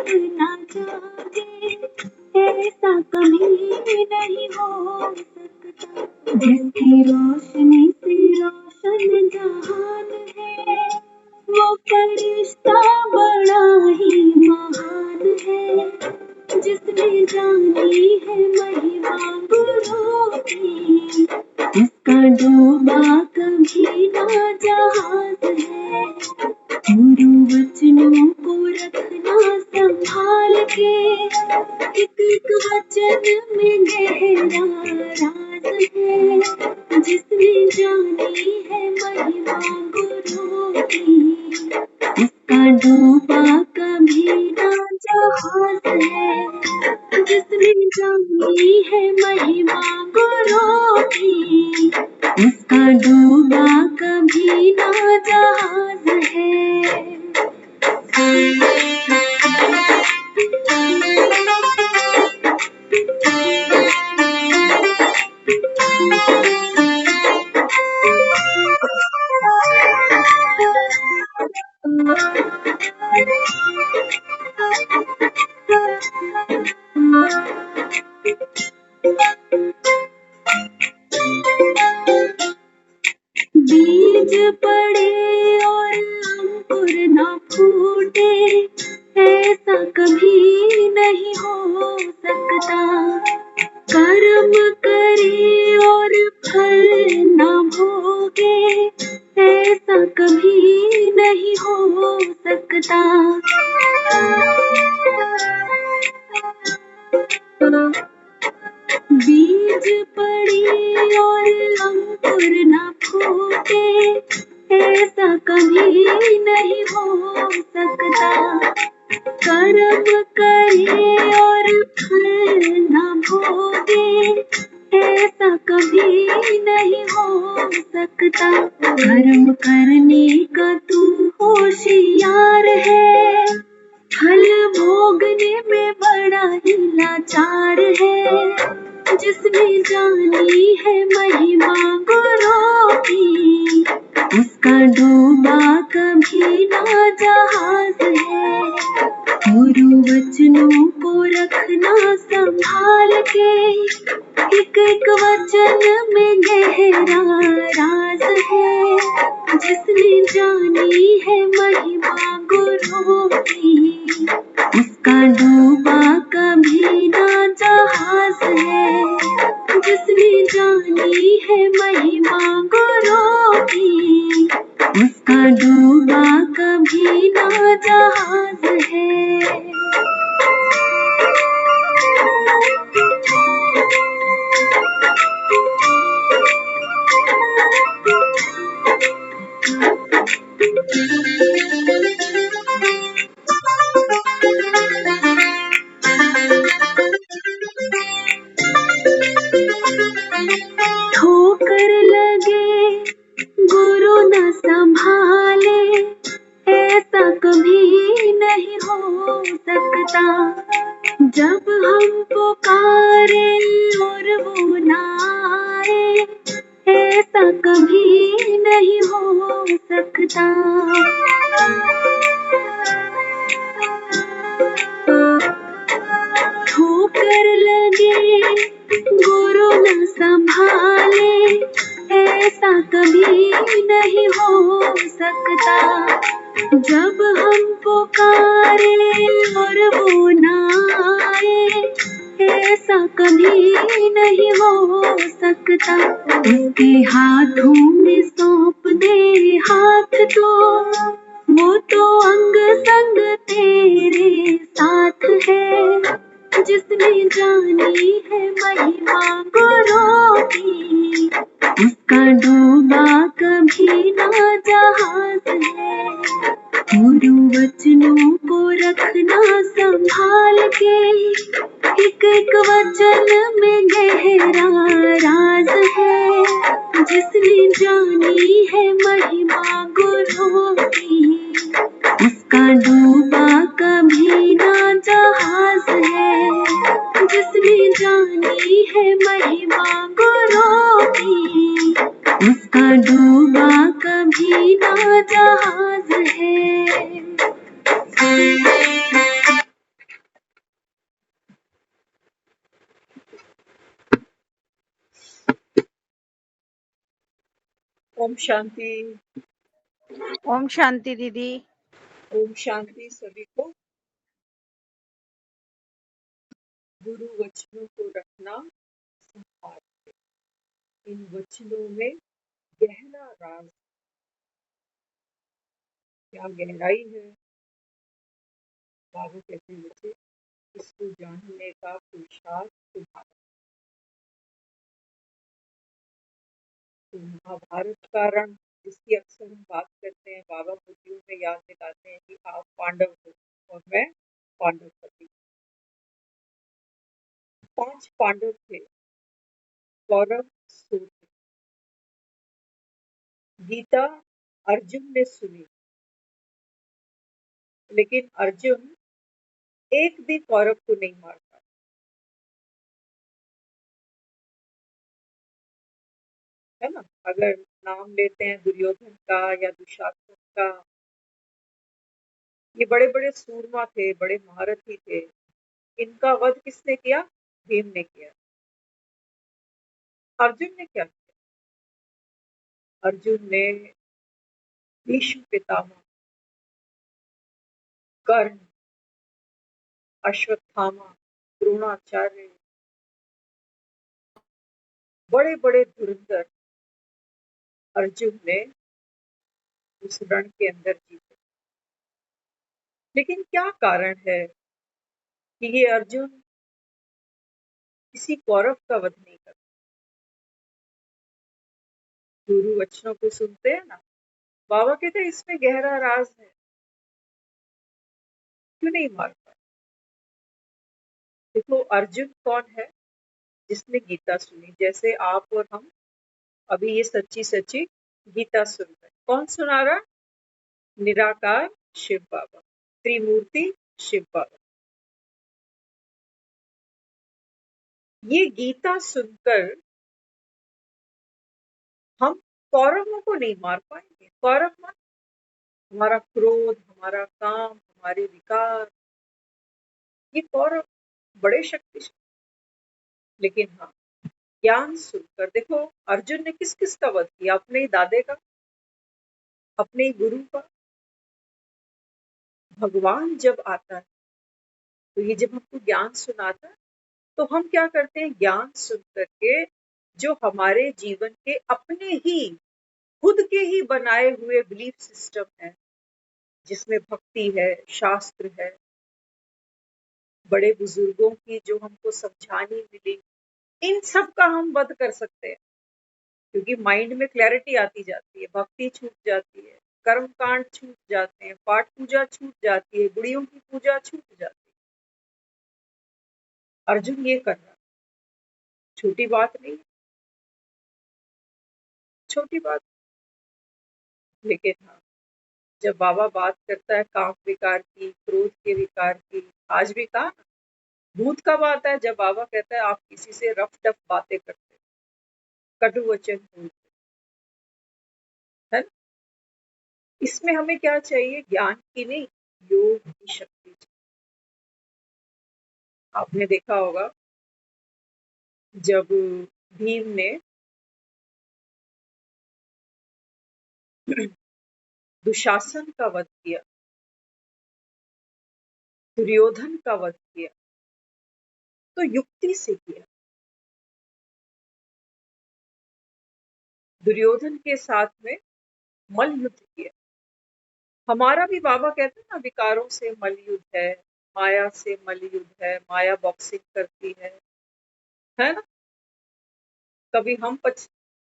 ना जागे, ऐसा कभी नहीं हो सकता। जिसकी रोशनी से रोशन जहान है, वो फरिश्ता बड़ा ही महान है। जिसने जानी है महिमा गुरु की, उसका डूबा कभी ना जहाज है। गुरु वचनों को रखना संभाल के, एक वचन में गहरा राज है। जिसने जानी है महिमा गुरु की, उसका डूबा कभी ना जहाज है। जिसने जानी है महिमा गुरु की, उसका डूबा कभी ना जहाज है। बीज पड़े और अंकुर न फूटे, ऐसा कभी नहीं हो सकता। कर्म करे और फल न भोगे, ऐसा कभी नहीं हो सकता। बीज पड़े और अंकुर न फूटे, ऐसा कभी नहीं हो सकता। कर्म करे और फल न भोगे, ऐसा कभी नहीं हो सकता। कर्म करने का तू होशियार है, फल भोगने में बड़ा ही लाचार है। जिसने जानी है महिमा गुरु की, उसका डूबा कभी ना जहाज है। गुरु वचनों को रखना संभाल के, एक वचन में गहरा राज है। जिसने जानी है महिमा गुरु की, उसका डूबा कभी ना जहाज है। जिसने जानी है महिमा गुरु की, उसका डूबा कभी ना जहाज है। ठोकर लगे गुरु न संभाले, ऐसा कभी नहीं हो सकता। जब हम पुकारे और वो ना आए, ऐसा कभी नहीं हो सकता। ठोकर लगे गुरु न संभाले, ऐसा कभी नहीं हो सकता। जब हम पुकारे और वो ना आए, ऐसा कभी नहीं हो सकता। उसके हाथों में सौंप दे हाथ वो तो अंग संग तेरे साथ है। जिसने जानी है महिमा गुरु की, उसका डूबा कभी ना जहाज है। गुरु वचनों को रखना संभाल के, एक वचन में गहरा राज है। जिसने जानी है महिमा गुरु की, उसका डूबा कभी ना जहाज है। जिसने जानी है महिमा गुरु की, उसका डूबा कभी ना जहाज है। ओम शांति। ओम शांति दीदी। ओम शांति सभी को। गुरु वचनों को रखना संभाल के। इन वचनों में गहरा राज, क्या गहराई है। बाबा कहते हैं बच्चे, इसको जानने का पुरुषार्थ तुम्हारा। तो महाभारत का रण, जिसकी अक्सर हम बात करते हैं, बाबा बुद्धियों में याद दिलाते हैं कि आप पांडव हो और मैं पांडव पति। 5 पांडव थे, कौरव 100 थे। गीता अर्जुन ने सुनी, लेकिन अर्जुन एक भी कौरव को नहीं मार पाया, है ना। अगर नाम लेते हैं दुर्योधन का या दुशासन का, ये बड़े बड़े सूरमा थे, बड़े महारथी थे। इनका वध किसने किया? भीम ने किया। अर्जुन ने क्या किया? अर्जुन ने भीष्म पितामह, कर्ण, अश्वत्थामा, द्रोणाचार्य, बड़े बड़े धुरंधर अर्जुन ने उस रण के अंदर जीते। लेकिन क्या कारण है कि ये अर्जुन किसी कौरव का वध नहीं करता? गुरु वचनों को सुनते हैं ना, बाबा कहते हैं इसमें गहरा राज है, क्यों नहीं मार पाए? देखो, अर्जुन कौन है? जिसने गीता सुनी। जैसे आप और हम अभी ये सच्ची सच्ची गीता सुन रहे हैं। कौन सुना रहा? निराकार शिव बाबा, त्रिमूर्ति शिव बाबा। ये गीता सुनकर हम कौरवों को नहीं मार पाएंगे। कौरव मन, हमारा क्रोध, हमारा काम, हमारे विकार, ये कौरव बड़े शक्तिशाली। लेकिन हाँ, ज्ञान सुनकर देखो, अर्जुन ने किस किस का वध किया? अपने ही दादे का, अपने ही गुरु का। भगवान जब आता है, तो ये जब हमको ज्ञान सुनाता है, तो हम क्या करते हैं? ज्ञान सुन करके जो हमारे जीवन के अपने ही खुद के ही बनाए हुए बिलीफ सिस्टम है, जिसमें भक्ति है, शास्त्र है, बड़े बुजुर्गों की जो हमको समझानी मिली, इन सब का हम वध कर सकते हैं। क्योंकि माइंड में क्लैरिटी आती जाती है, भक्ति छूट जाती है, कर्म कांड छूट जाते हैं, पाठ पूजा छूट जाती है, गुड़ियों की पूजा छूट जाती है। अर्जुन ये कर रहा, छोटी बात नहीं, छोटी बात। लेकिन हाँ, जब बाबा बात करता है काम विकार की, क्रोध के विकार की, आज भी कहा ना, भूत कब आता है? जब बाबा कहता है आप किसी से रफ टफ बातें करते, कटु वचन बोलते, है ना। इसमें हमें क्या चाहिए? ज्ञान की नहीं, योग की शक्ति चाहिए। आपने देखा होगा, जब भीम ने दुशासन का वध किया, दुर्योधन का वध किया, तो युक्ति से किया। दुर्योधन के साथ में मल युद्ध किया। हमारा भी बाबा कहते हैं ना, विकारों से मल युद्ध है, माया से मल युद्ध है, माया बॉक्सिंग करती है ना। कभी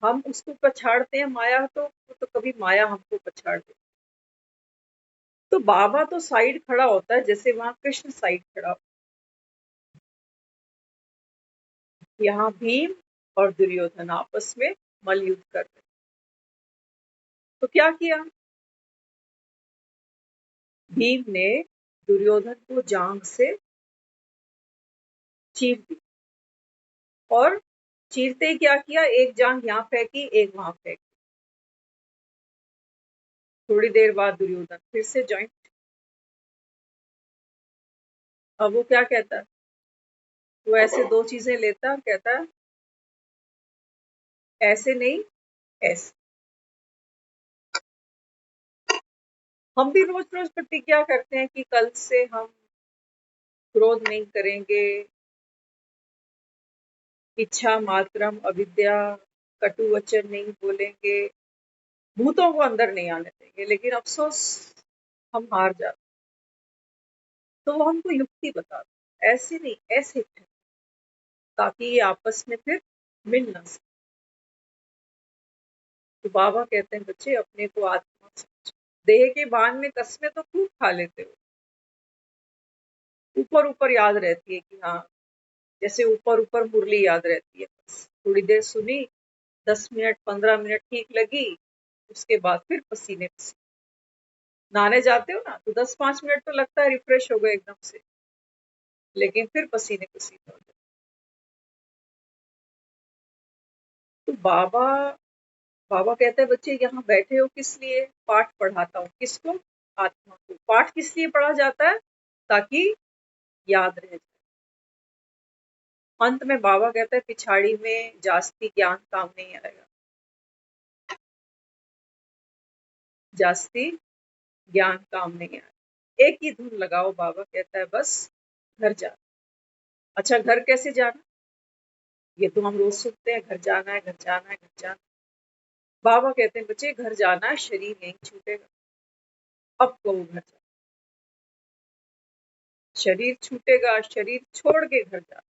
हम उसको पछाड़ते हैं माया, तो कभी माया हमको पछाड़ दे। तो बाबा तो साइड खड़ा होता है, जैसे वहां कृष्ण साइड खड़ा होता है। यहाँ भीम और दुर्योधन आपस में मल युद्ध कर रहे। तो क्या किया? भीम ने दुर्योधन को जांग से चीर दी, और चीरते ही क्या किया? एक जांग यहाँ फेंकी, एक वहां फेंकी। थोड़ी देर बाद दुर्योधन फिर से ज्वाइंट। अब वो क्या कहता है? वो ऐसे 2 चीजें लेता, कहता है ऐसे नहीं, ऐसे। हम भी रोज रोज प्रतिज्ञा करते हैं कि कल से हम क्रोध नहीं करेंगे, इच्छा मात्रम अविद्या, कटु वचन नहीं बोलेंगे, भूतों को अंदर नहीं आने देंगे। लेकिन अफसोस हम हार जाते। तो वो हमको युक्ति बताते, ऐसे नहीं ऐसे ठहरो, ताकि ये आपस में फिर मिल ना सके। तो बाबा कहते हैं बच्चे अपने को आत्मा समझो। देह के बांध में कसमें तो खूब खा लेते हो, ऊपर ऊपर याद रहती है कि हाँ, जैसे ऊपर ऊपर मुरली याद रहती है। बस थोड़ी देर सुनी, 10 मिनट 15 मिनट ठीक लगी, उसके बाद फिर पसीने पसीने। नहाने जाते हो ना तो 10-5 मिनट तो लगता है रिफ्रेश हो गए एकदम से, लेकिन फिर पसीने पसीने हो जाते। तो बाबा बाबा कहते हैं बच्चे यहाँ बैठे हो किस लिए? पाठ पढ़ाता हूँ। किसको? आत्मा को। पाठ किस लिए पढ़ा जाता है? ताकि याद रह जाए। अंत में बाबा कहते हैं पिछाड़ी में जास्ती ज्ञान काम नहीं आएगा, जास्ती ज्ञान काम नहीं आएगा। एक ही धुन लगाओ, बाबा कहता है बस घर जा। अच्छा, घर कैसे जाना? ये तो हम रोज सुनते हैं, घर जाना है, घर जाना है, घर जाना है। बाबा कहते हैं बच्चे घर जाना है, शरीर नहीं छूटेगा। अब कहो घर जा। शरीर छूटेगा, शरीर छोड़ के घर जा।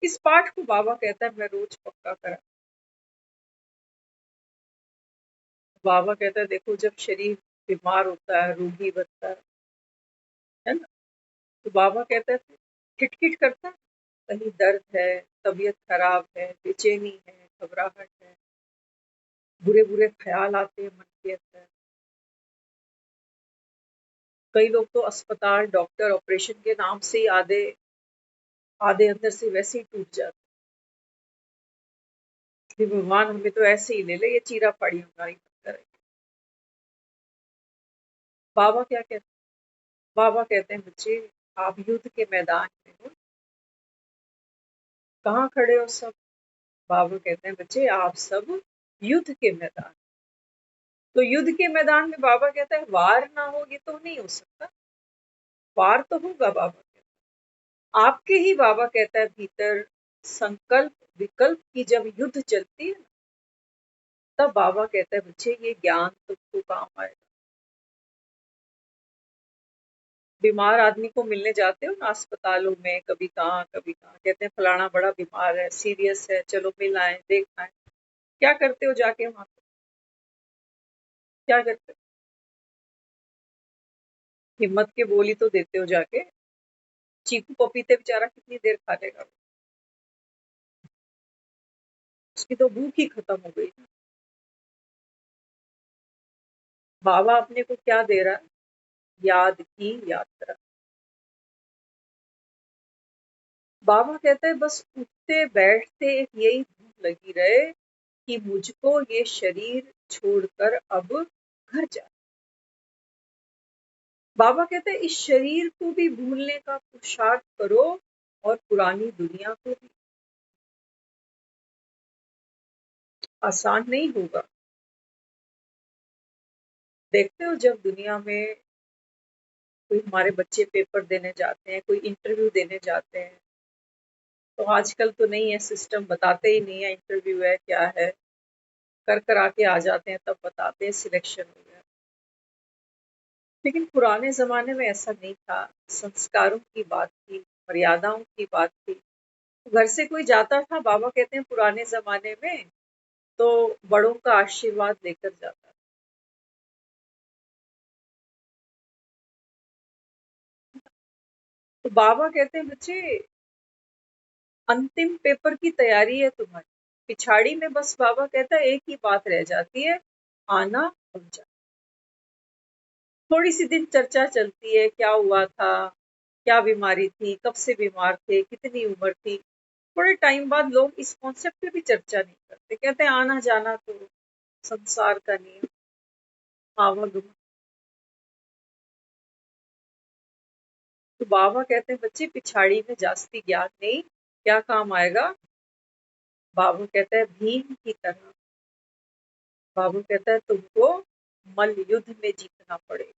इस पाठ को बाबा कहता है मैं रोज पक्का करा। बाबा कहता है देखो जब शरीर बीमार होता है, रोगी बनता है ना, तो बाबा कहता है खिटखिट करता है, कहीं दर्द है, तबीयत खराब है, बेचैनी है, घबराहट है, बुरे बुरे ख्याल आते हैं मन के अंदर। कई लोग तो अस्पताल, डॉक्टर, ऑपरेशन के नाम से ही आधे आधे अंदर से वैसे ही टूट जाते हैं। भगवान हमें तो ऐसे ही ले ले, ये चीरा फाड़ी हमारी मत करे। बाबा क्या कहते हैं? बाबा कहते हैं बच्चे आप युद्ध के मैदान में हो। कहाँ खड़े हो सब? बाबा कहते हैं बच्चे आप सब युद्ध के मैदान। तो युद्ध के मैदान में बाबा कहता है वार ना हो, ये तो नहीं हो सकता। वार तो होगा, बाबा कहता है। आपके ही बाबा कहता है भीतर संकल्प विकल्प की जब युद्ध चलती है ना, तब बाबा कहता है बच्चे ये ज्ञान तुमको काम आएगा। बीमार आदमी को मिलने जाते हो ना अस्पतालों में, कभी कहाँ कभी कहाँ, कहते हैं फलाना बड़ा बीमार है, सीरियस है, चलो मिल आए, देख आए। क्या करते हो जाके वहां पे? क्या करते हो? हिम्मत के बोल ही तो देते हो जाके। चीकू पपीते बेचारा कितनी देर खा लेगा? उसकी तो भूख ही खत्म हो गई। बाबा अपने को क्या दे रहा है? याद की यात्रा। बाबा कहते हैं बस उठते बैठते एक यही धूम लगी रहे कि मुझको ये शरीर छोड़कर अब घर जा। बाबा कहते हैं इस शरीर को भी भूलने का पुरुषार्थ करो और पुरानी दुनिया को भी। आसान नहीं होगा। देखते हो जब दुनिया में कोई हमारे बच्चे पेपर देने जाते हैं, कोई इंटरव्यू देने जाते हैं, तो आजकल तो नहीं है सिस्टम, बताते ही नहीं है इंटरव्यू है क्या है, कर कर आके आ जाते हैं, तब बताते हैं सिलेक्शन हो गया। लेकिन पुराने जमाने में ऐसा नहीं था। संस्कारों की बात थी, मर्यादाओं की बात थी। घर से कोई जाता था, बाबा कहते हैं पुराने जमाने में, तो बड़ों का आशीर्वाद लेकर जाता। तो बाबा कहते हैं बच्चे अंतिम पेपर की तैयारी है तुम्हारी, पिछाड़ी में बस बाबा कहता है एक ही बात रह जाती है, आना और जाना। थोड़ी सी दिन चर्चा चलती है, क्या हुआ था, क्या बीमारी थी, कब से बीमार थे, कितनी उम्र थी। थोड़े टाइम बाद लोग इस कॉन्सेप्ट पे भी चर्चा नहीं करते, कहते हैं आना जाना तो संसार का नियम, आवागमन। तो बाबा कहते हैं बच्चे पिछाड़ी में जास्ती ज्ञान नहीं, क्या काम आएगा? बाबा कहता है भीम की तरह। बाबू कहता है तुमको मल युद्ध में जीतना पड़ेगा,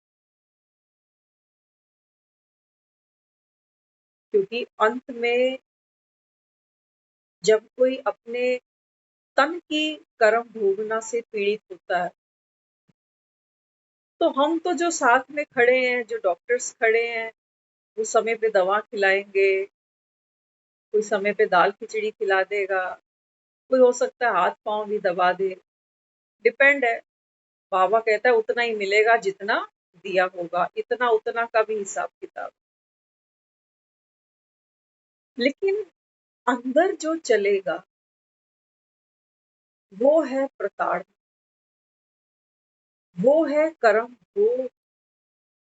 क्योंकि अंत में जब कोई अपने तन की कर्म भोगना से पीड़ित होता है, तो हम तो जो साथ में खड़े हैं, जो डॉक्टर्स खड़े हैं, वो समय पे दवा खिलाएंगे, कोई समय पे दाल खिचड़ी खिला देगा, कोई हो सकता है हाथ पांव भी दबा दे, डिपेंड है। बाबा कहता है उतना ही मिलेगा जितना दिया होगा, इतना उतना का भी हिसाब किताब। लेकिन अंदर जो चलेगा वो है प्रताड़ना, वो है कर्म, वो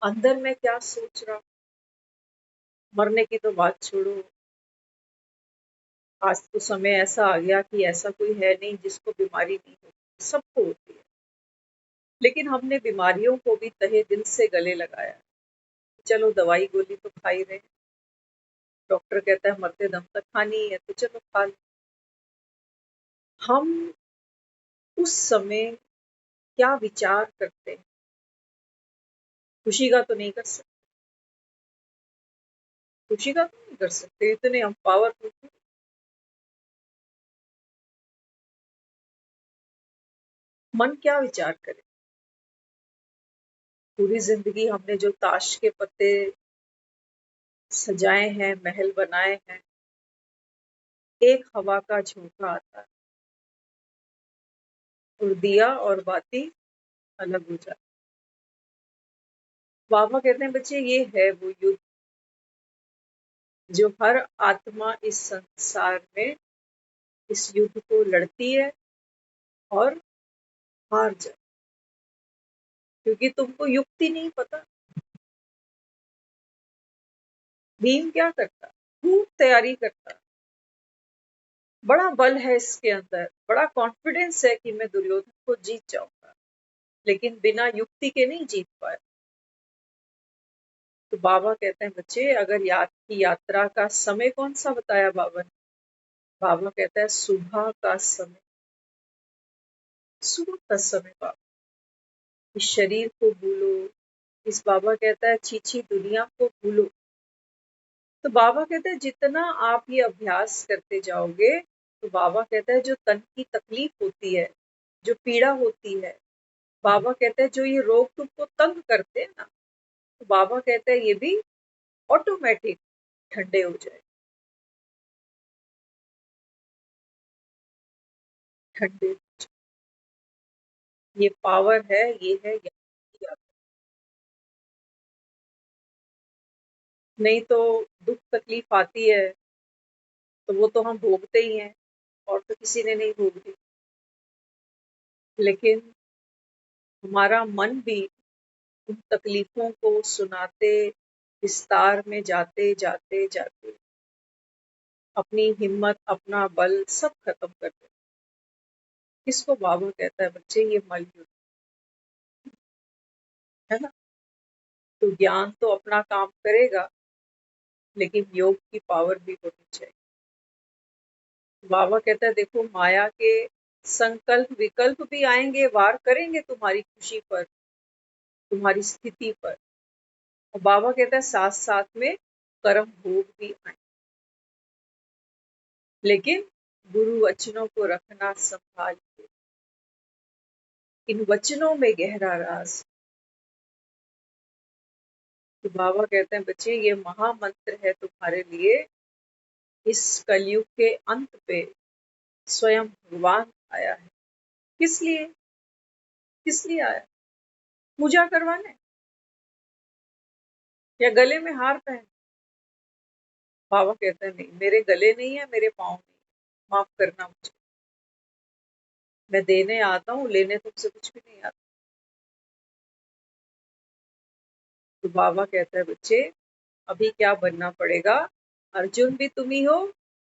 अंदर में क्या सोच रहा। मरने की तो बात छोड़ो, आज तो समय ऐसा आ गया कि ऐसा कोई है नहीं जिसको बीमारी नहीं होती, सबको होती है। लेकिन हमने बीमारियों को भी तहे दिल से गले लगाया। चलो दवाई गोली तो खा ही रहे, डॉक्टर कहता है मरते दम तक खानी है तो चलो खा लो। हम उस समय क्या विचार करते हैं, खुशी का तो नहीं कर सकते, खुशी का तो नहीं कर सकते, इतने हम पावरफुल। मन क्या विचार करे। पूरी जिंदगी हमने जो ताश के पत्ते सजाए हैं, महल बनाए हैं, एक हवा का झोंका आता है और दिया और बाती अलग हो जाती। बाबा कहते हैं बच्चे ये है वो युद्ध जो हर आत्मा इस संसार में इस युद्ध को लड़ती है और हार जाती, क्योंकि तुमको युक्ति नहीं पता। भीम क्या करता, खूब तैयारी करता, बड़ा बल है इसके अंदर, बड़ा कॉन्फिडेंस है कि मैं दुर्योधन को जीत जाऊंगा, लेकिन बिना युक्ति के नहीं जीत पाया। तो बाबा कहते हैं बच्चे अगर की यात्रा का समय कौन सा बताया बाबा ने, बाबा कहता है सुबह का समय, सुबह का समय। बाबा इस शरीर को भूलो, इस बाबा कहता है छीछी दुनिया को भूलो। तो बाबा कहते हैं जितना आप ये अभ्यास करते जाओगे, तो बाबा कहता है जो तन की तकलीफ होती है, जो पीड़ा होती है, बाबा कहते हैं जो ये रोग तुमको तंग करते हैं ना, तो बाबा कहता है ये भी ऑटोमेटिक ठंडे हो जाए, ठंडे। ये पावर है, ये है नहीं तो दुख तकलीफ आती है तो वो तो हम भोगते ही हैं, और तो किसी ने नहीं भोगती। लेकिन हमारा मन भी उन तकलीफों को सुनाते, विस्तार में जाते जाते जाते अपनी हिम्मत, अपना बल सब खत्म कर देता। इसको बाबा कहता है बच्चे ये मल युद्ध है ना। तो ज्ञान तो अपना काम करेगा, लेकिन योग की पावर भी होनी चाहिए। बाबा कहता है देखो माया के संकल्प विकल्प भी आएंगे, वार करेंगे तुम्हारी खुशी पर, तुम्हारी स्थिति पर, और बाबा कहता है साथ साथ में कर्म भोग भी आए, लेकिन गुरु वचनों को रखना संभाल के। इन वचनों में गहरा राज। तो बाबा कहते हैं बच्चे ये महामंत्र है तुम्हारे लिए। इस कलयुग के अंत पे स्वयं भगवान आया है। किस लिए, किस लिए आया, पूजा करवाने या गले में हार पहन। बाबा कहते हैं नहीं, मेरे गले नहीं है, मेरे पाँव नहीं है, माफ करना मुझे, मैं देने आता हूँ, लेने तुमसे कुछ भी नहीं आता। तो बाबा कहता है बच्चे अभी क्या बनना पड़ेगा, अर्जुन भी तुम ही हो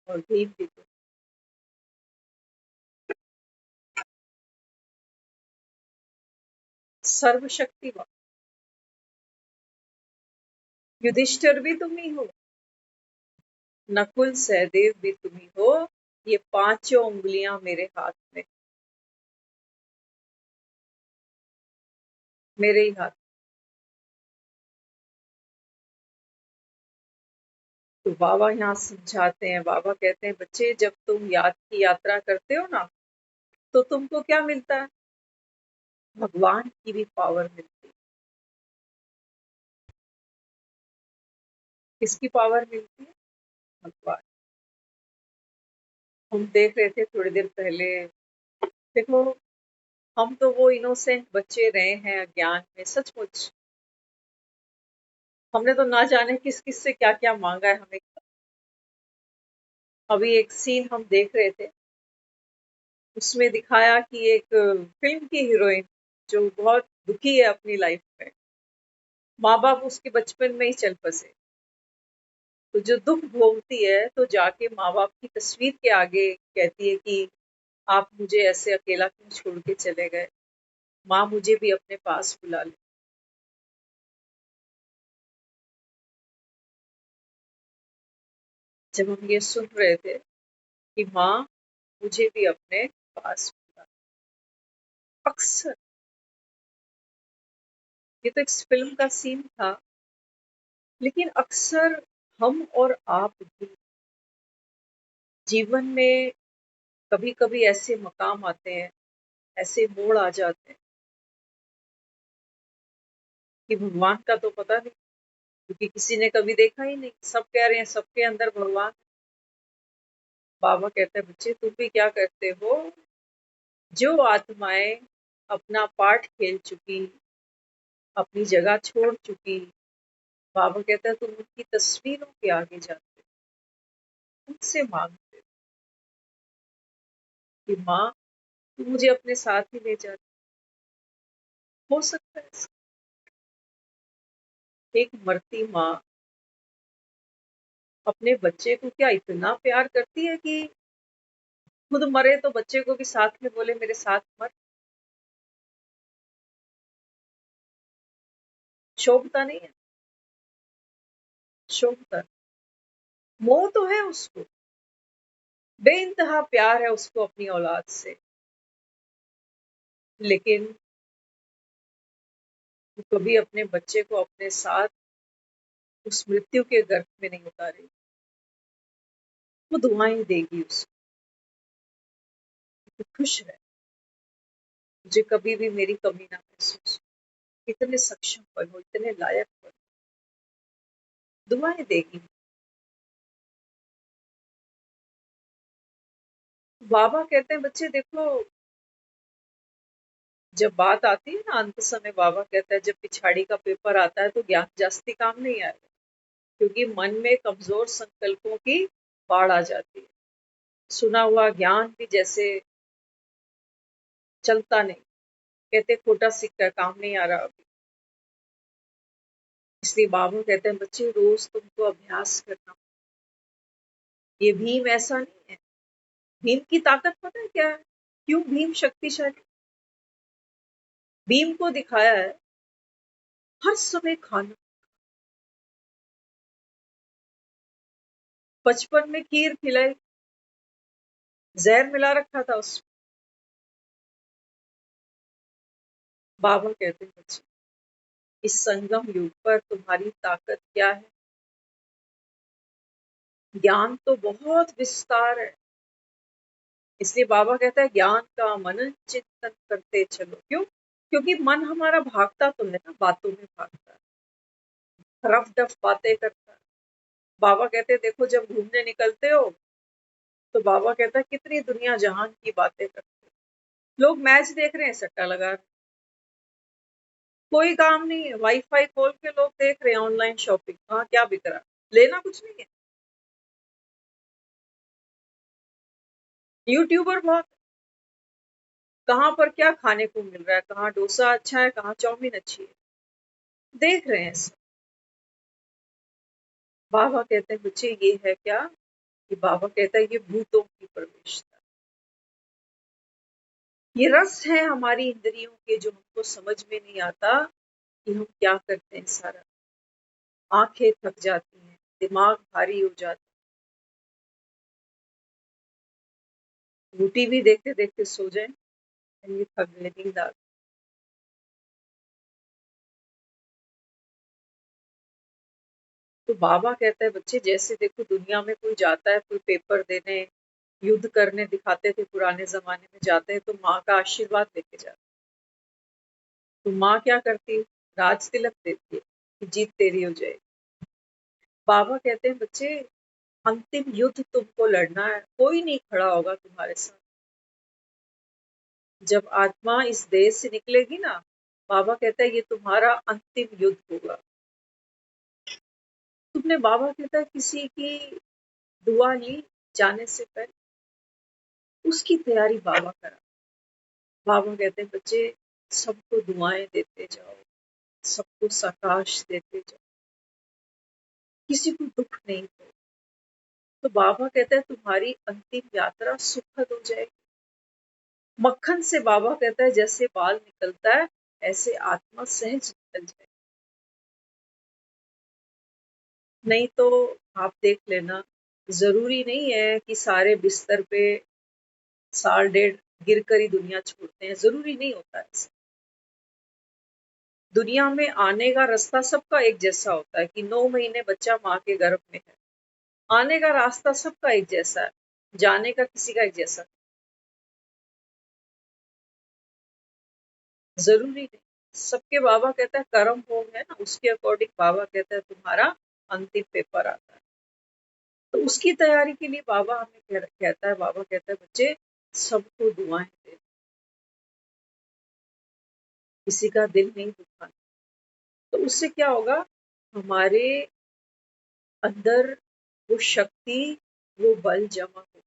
और भीम भी तुम। सर्वशक्तिवान युधिष्ठिर भी तुम ही हो, नकुल सहदेव भी तुम ही हो, ये पांचों उंगलियां मेरे हाथ में। मेरे ही हाथ। तो बाबा यहाँ समझाते हैं, बाबा कहते हैं बच्चे जब तुम याद की यात्रा करते हो ना, तो तुमको क्या मिलता है? भगवान की भी पावर मिलती है। किसकी पावर मिलती है? भगवान। हम देख रहे थे थोड़ी देर पहले, देखो हम तो वो इनोसेंट बच्चे रहे हैं अज्ञान में, सचमुच हमने तो ना जाने किस किस से क्या क्या मांगा है हमें। अभी एक सीन हम देख रहे थे, उसमें दिखाया कि एक फिल्म की हीरोइन जो बहुत दुखी है अपनी लाइफ में, माँ बाप उसके बचपन में ही चल बसे, तो जो दुख भोगती है तो जाके माँ बाप की तस्वीर के आगे कहती है कि आप मुझे ऐसे अकेला क्यों छोड़ के चले गए, माँ मुझे भी अपने पास बुला ले। जब हम ये सुन रहे थे कि माँ मुझे भी अपने पास बुला ले। अक्सर ये तो एक फिल्म का सीन था, लेकिन अक्सर हम और आप भी जीवन में कभी कभी ऐसे मकाम आते हैं, ऐसे मोड़ आ जाते हैं कि भगवान का तो पता नहीं, क्योंकि किसी ने कभी देखा ही नहीं, सब कह रहे हैं सबके अंदर भगवान। बाबा कहते हैं बच्चे तुम भी क्या करते हो, जो आत्माएं अपना पाठ खेल चुकी, अपनी जगह छोड़ चुकी, बाबा कहता है तुम उनकी तस्वीरों के आगे जाते हो, उनसे मांगते हो कि माँ तू मुझे अपने साथ ही ले जा। हो सकता है एक मरती माँ अपने बच्चे को क्या इतना प्यार करती है कि खुद मरे तो बच्चे को भी साथ में बोले मेरे साथ मर। शोभता नहीं है? शोभता। मोह तो है उसको, बेइंतहा प्यार है उसको अपनी औलाद से, लेकिन वो कभी अपने बच्चे को अपने साथ उस मृत्यु के गर्भ में नहीं उतारेगी। वो दुआएं देगी उसको, तो खुश रहे, मुझे कभी भी मेरी कमी ना महसूस हो, इतने सक्षम बनो, इतने लायक बनो, दुआएं देगी। बाबा कहते हैं बच्चे देखो, जब बात आती है ना अंत समय, बाबा कहता है जब पिछाड़ी का पेपर आता है तो ज्ञान जास्ती काम नहीं आएगा, क्योंकि मन में कमजोर संकल्पों की बाढ़ आ जाती है। सुना हुआ ज्ञान भी जैसे चलता नहीं, कहते खोटा सिक्का काम नहीं आ रहा अभी। इसलिए बाबा कहते हैं बच्चे रोज तुमको अभ्यास करना। ये भीम ऐसा नहीं है, भीम की ताकत पता है क्या है, क्यों भीम शक्तिशाली? भीम को दिखाया है हर समय खाना, बचपन में खीर खिलाई, जहर मिला रखा था उसमें। बाबा कहते हैं बच्चे इस संगम युग पर तुम्हारी ताकत क्या है? ज्ञान तो बहुत विस्तार है, इसलिए बाबा कहता है ज्ञान का मनन चिंतन करते चलो। क्यों? क्योंकि मन हमारा भागता तो है ना, बातों में भागता है, रफ डफ बातें करता है। बाबा कहते हैं देखो जब घूमने निकलते हो तो बाबा कहता है कितनी दुनिया जहान की बातें करते हो, लोग मैच देख रहे हैं, सट्टा लगा रहे हैं, कोई काम नहीं है, वाईफाई खोल के लोग देख रहे हैं ऑनलाइन शॉपिंग, हाँ क्या बिक रहा है, लेना कुछ नहीं है। यूट्यूबर बहुत, कहाँ पर क्या खाने को मिल रहा है, कहाँ डोसा अच्छा है, कहाँ चाउमीन अच्छी है, देख रहे हैं सब। बाबा कहते हैं बच्चे ये है क्या, कि बाबा कहता है ये भूतों की प्रवेशता, ये रस है हमारी इंद्रियों के जो हमको समझ में नहीं आता कि हम क्या करते हैं सारा। आंखें थक जाती हैं, दिमाग भारी हो जाता है, वो टीवी देखते देखते सो जाए, ये थक गए, नींद आ गई। तो बाबा कहता है बच्चे, जैसे देखो दुनिया में कोई जाता है कोई पेपर देने, युद्ध करने दिखाते थे पुराने जमाने में, जाते हैं तो माँ का आशीर्वाद लेके जाते। तो माँ क्या करती है? राज तिलक देती है कि जीत तेरी हो जाए। बाबा कहते हैं बच्चे, अंतिम युद्ध तुमको लड़ना है, कोई नहीं खड़ा होगा तुम्हारे साथ। जब आत्मा इस देह से निकलेगी ना, बाबा कहता है ये तुम्हारा अंतिम युद्ध होगा। तुमने, बाबा कहता है, किसी की दुआ ली जाने से पहले? उसकी तैयारी बाबा करा। बाबा कहते हैं बच्चे, सबको दुआएं देते जाओ, सबको सकाश देते जाओ, किसी को दुख नहीं हो। तो बाबा कहता है तुम्हारी अंतिम यात्रा सुखद हो जाएगी। मक्खन से, बाबा कहता है, जैसे बाल निकलता है ऐसे आत्मा सहज निकल जाए। नहीं तो आप देख लेना, जरूरी नहीं है कि सारे बिस्तर पे साल डेढ़ गिर कर ही दुनिया छोड़ते हैं, जरूरी नहीं होता है ऐसा। दुनिया में आने का रास्ता सबका एक जैसा होता है कि 9 महीने बच्चा माँ के गर्भ में है, आने का रास्ता सबका एक जैसा है, जाने का किसी का एक जैसा जरूरी नहीं। सबके, बाबा कहता है कर्म भोग है ना, उसके अकॉर्डिंग बाबा कहता है तुम्हारा अंतिम पेपर आता है। तो उसकी तैयारी के लिए बाबा हमें कहता है, बाबा कहता है बच्चे, सबको दुआएं दे, किसी का दिल नहीं दुखाना। तो उससे क्या होगा? हमारे अंदर वो शक्ति, वो बल जमा होगा।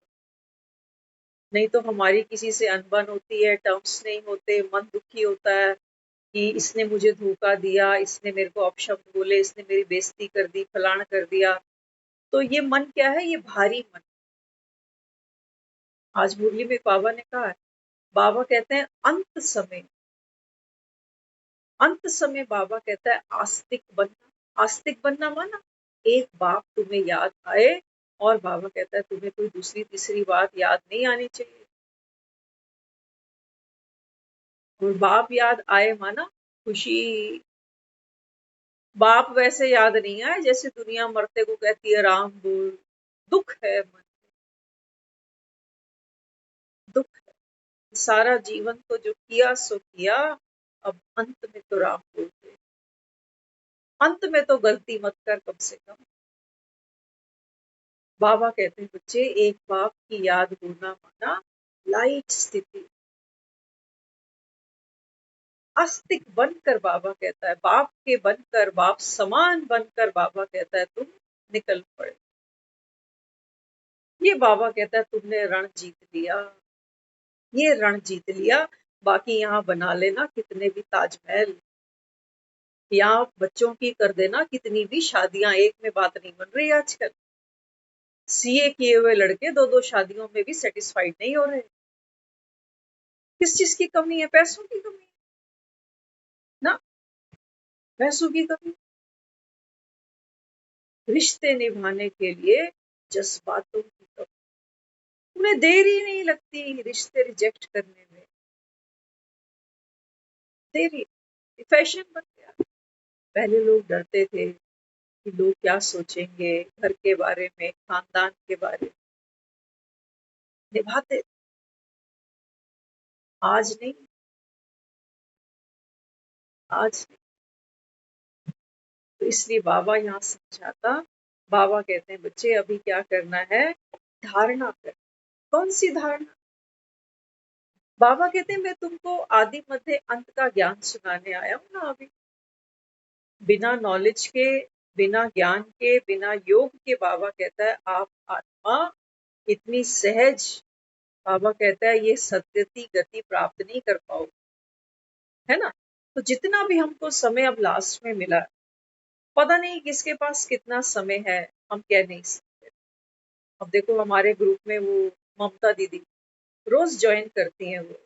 नहीं तो हमारी किसी से अनबन होती है, टर्म्स नहीं होते, मन दुखी होता है कि इसने मुझे धोखा दिया, इसने मेरे को अपशब्द बोले, इसने मेरी बेइज्जती कर दी, फलाना कर दिया। तो ये मन क्या है? ये भारी मन। आज मुरली में बाबा ने कहा है, बाबा कहते हैं अंत समय, अंत समय बाबा कहता है आस्तिक बनना। आस्तिक बनना माना एक बात तुम्हें याद आए, और बाबा कहता है तुम्हें कोई दूसरी तीसरी बात याद नहीं आनी चाहिए। और बाप याद आए माना खुशी। बाप वैसे याद नहीं आए जैसे दुनिया मरते को कहती है राम बोल। दुख है मन, दुख है। सारा जीवन तो जो किया सो किया, अब अंत में तो राम बोलते, अंत में तो गलती मत कर कम से कम। बाबा कहते हैं बच्चे, एक बाप की याद होना माना लाइट स्थिति। आस्तिक बनकर, बाबा कहता है बाप के बनकर, बाप समान बनकर, बाबा कहता है तुम निकल पड़े। ये बाबा कहता है तुमने रण जीत लिया, ये रण जीत लिया। बाकी यहाँ बना लेना कितने भी ताजमहल, यहाँ बच्चों की कर देना कितनी भी शादियां, एक में बात नहीं बन रही आजकल। सीए किए हुए लड़के दो दो शादियों में भी सेटिस्फाइड नहीं हो रहे। किस चीज की कमी है? पैसों की कमी है ना, पैसों की कमी। रिश्ते निभाने के लिए जज्बातों की कमी। उन्हें देर ही नहीं लगती रिश्ते रिजेक्ट करने में, देरी। फैशन बन गया। पहले लोग डरते थे कि लोग क्या सोचेंगे, घर के बारे में, खानदान के बारे में, निभाते। आज नहीं, आज नहीं। तो इसलिए बाबा यहाँ समझाता, बाबा कहते हैं बच्चे अभी क्या करना है? धारणा कर। कौन सी धारणा? बाबा कहते हैं मैं तुमको आदि मध्य अंत का ज्ञान सुनाने आया हूं ना अभी। बिना नॉलेज के, बिना ज्ञान के, बिना योग के, बाबा कहता है आप आत्मा इतनी सहज, बाबा कहता है ये सद्गति गति प्राप्त नहीं कर पाओ, है ना। तो जितना भी हमको समय अब लास्ट में मिला, पता नहीं किसके पास कितना समय है, हम कह नहीं सकते। अब देखो हमारे ग्रुप में वो ममता दीदी रोज ज्वाइन करती हैं वो।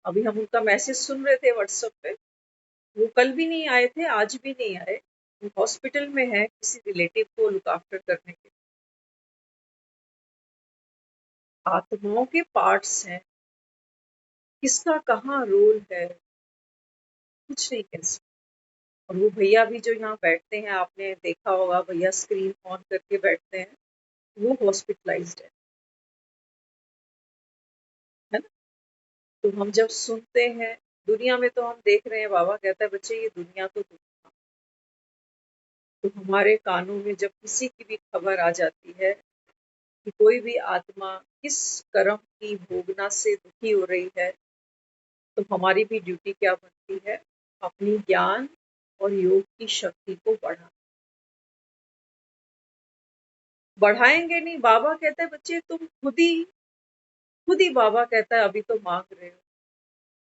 अभी हम उनका मैसेज सुन रहे थे व्हाट्सएप पे, वो कल भी नहीं आए थे, आज भी नहीं आए। वो हॉस्पिटल में है किसी रिलेटिव को लुक आफ्टर करने के। आत्माओं के पार्ट्स हैं, किसका कहाँ रोल है कुछ नहीं कह सकते। और वो भैया भी जो यहाँ बैठते हैं, आपने देखा होगा भैया स्क्रीन ऑन करके बैठते हैं, वो हॉस्पिटलाइज्ड है ना। तो हम जब सुनते हैं, दुनिया में तो हम देख रहे हैं, बाबा कहता है बच्चे ये दुनिया तो दुनिया, तो हमारे कानों में जब किसी की भी खबर आ जाती है कि कोई भी आत्मा किस कर्म की भोगना से दुखी हो रही है, तो हमारी भी ड्यूटी क्या बनती है, अपनी ज्ञान और योग की शक्ति को बढ़ाएंगे नहीं। बाबा कहता है बच्चे तुम खुद ही बाबा कहता है अभी तो मांग रहे हो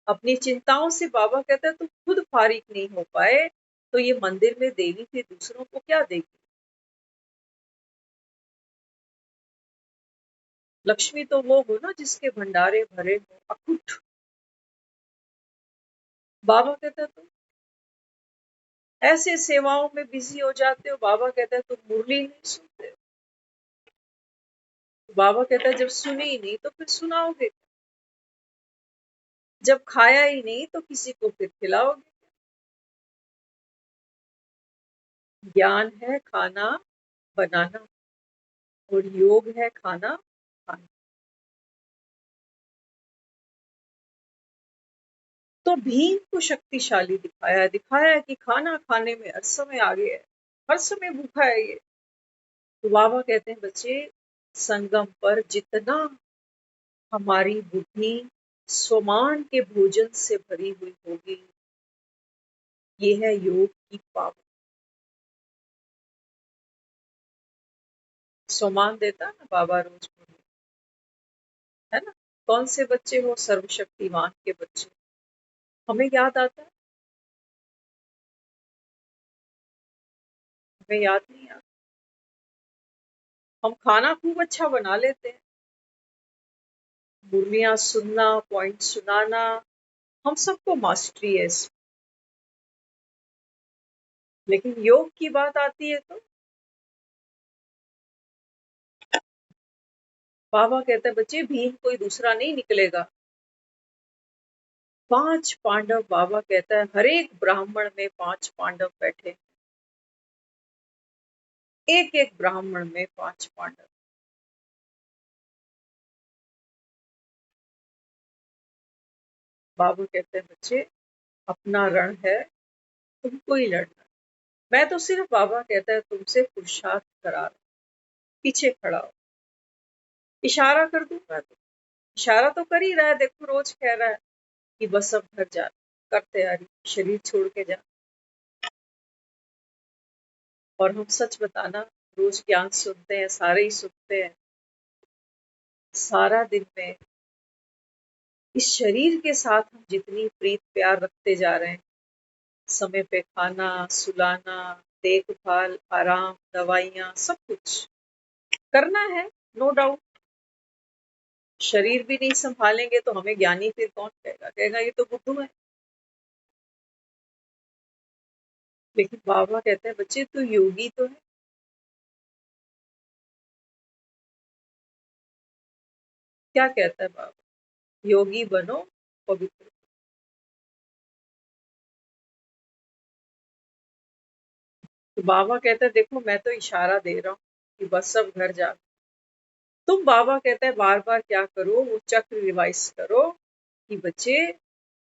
अपनी चिंताओं से। बाबा कहता है तुम खुद फारिग नहीं हो पाए, तो ये मंदिर में देवी फिर दूसरों को क्या देगी। लक्ष्मी तो वो हो ना जिसके भंडारे भरे हो अकुट। बाबा कहता है तुम ऐसे सेवाओं में बिजी हो जाते हो, बाबा कहता है तुम मुरली नहीं सुनते हो। बाबा कहता है जब सुनी ही नहीं तो फिर सुनाओगे, जब खाया ही नहीं तो किसी को फिर खिलाओगे। ज्ञान है खाना बनाना और योग है खाना खाना। तो भीम को शक्तिशाली दिखाया है कि खाना खाने में हर समय आगे है, हर समय भूखा है ये। तो बाबा कहते हैं बच्चे संगम पर जितना हमारी बुद्धि स्वमान के भोजन से भरी हुई होगी, ये है योग की पावर। स्वमान देता है ना बाबा रोज मुझे, है ना। कौन से बच्चे हो, सर्वशक्तिमान के बच्चे, हमें याद आता है, हमें याद नहीं आता। हम खाना खूब अच्छा बना लेते हैं, मुरलियां सुनना, पॉइंट सुनाना, हम सबको मास्टरी है इसमें। लेकिन योग की बात आती है तो बाबा कहते हैं बच्चे भीम कोई दूसरा नहीं निकलेगा। 5 पांडव, बाबा कहता है हर एक ब्राह्मण में 5 पांडव बैठे, एक एक ब्राह्मण में 5 पांडव। बाबा कहते हैं बच्चे अपना रण है, तुमको ही लड़ना। मैं तो सिर्फ, बाबा कहता है, तुमसे पुरुषार्थ करा रहा, पीछे खड़ा हो, इशारा कर दूंगा तो। इशारा तो कर ही रहा है, देखो रोज कह रहा है कि बस अब घर जा, कर तैयारी, शरीर छोड़ के जा। और हम सच बताना, रोज ज्ञान सुनते हैं, सारे ही सुनते हैं, सारा दिन में इस शरीर के साथ हम जितनी प्रीत प्यार रखते जा रहे हैं, समय पे खाना, सुलाना, देखभाल, आराम, दवाइयाँ, सब कुछ करना है, नो डाउट। शरीर भी नहीं संभालेंगे तो हमें ज्ञानी फिर कौन कहेगा, कहेगा ये तो बुद्धू है। लेकिन बाबा कहते हैं बच्चे तू योगी तो है। क्या कहता है बाबा, योगी बनो, पवित्र। तो बाबा कहता है देखो मैं तो इशारा दे रहा हूँ कि बस अब घर जा। तुम, बाबा कहता है, बार बार क्या करो, वो चक्र रिवाइज करो कि बच्चे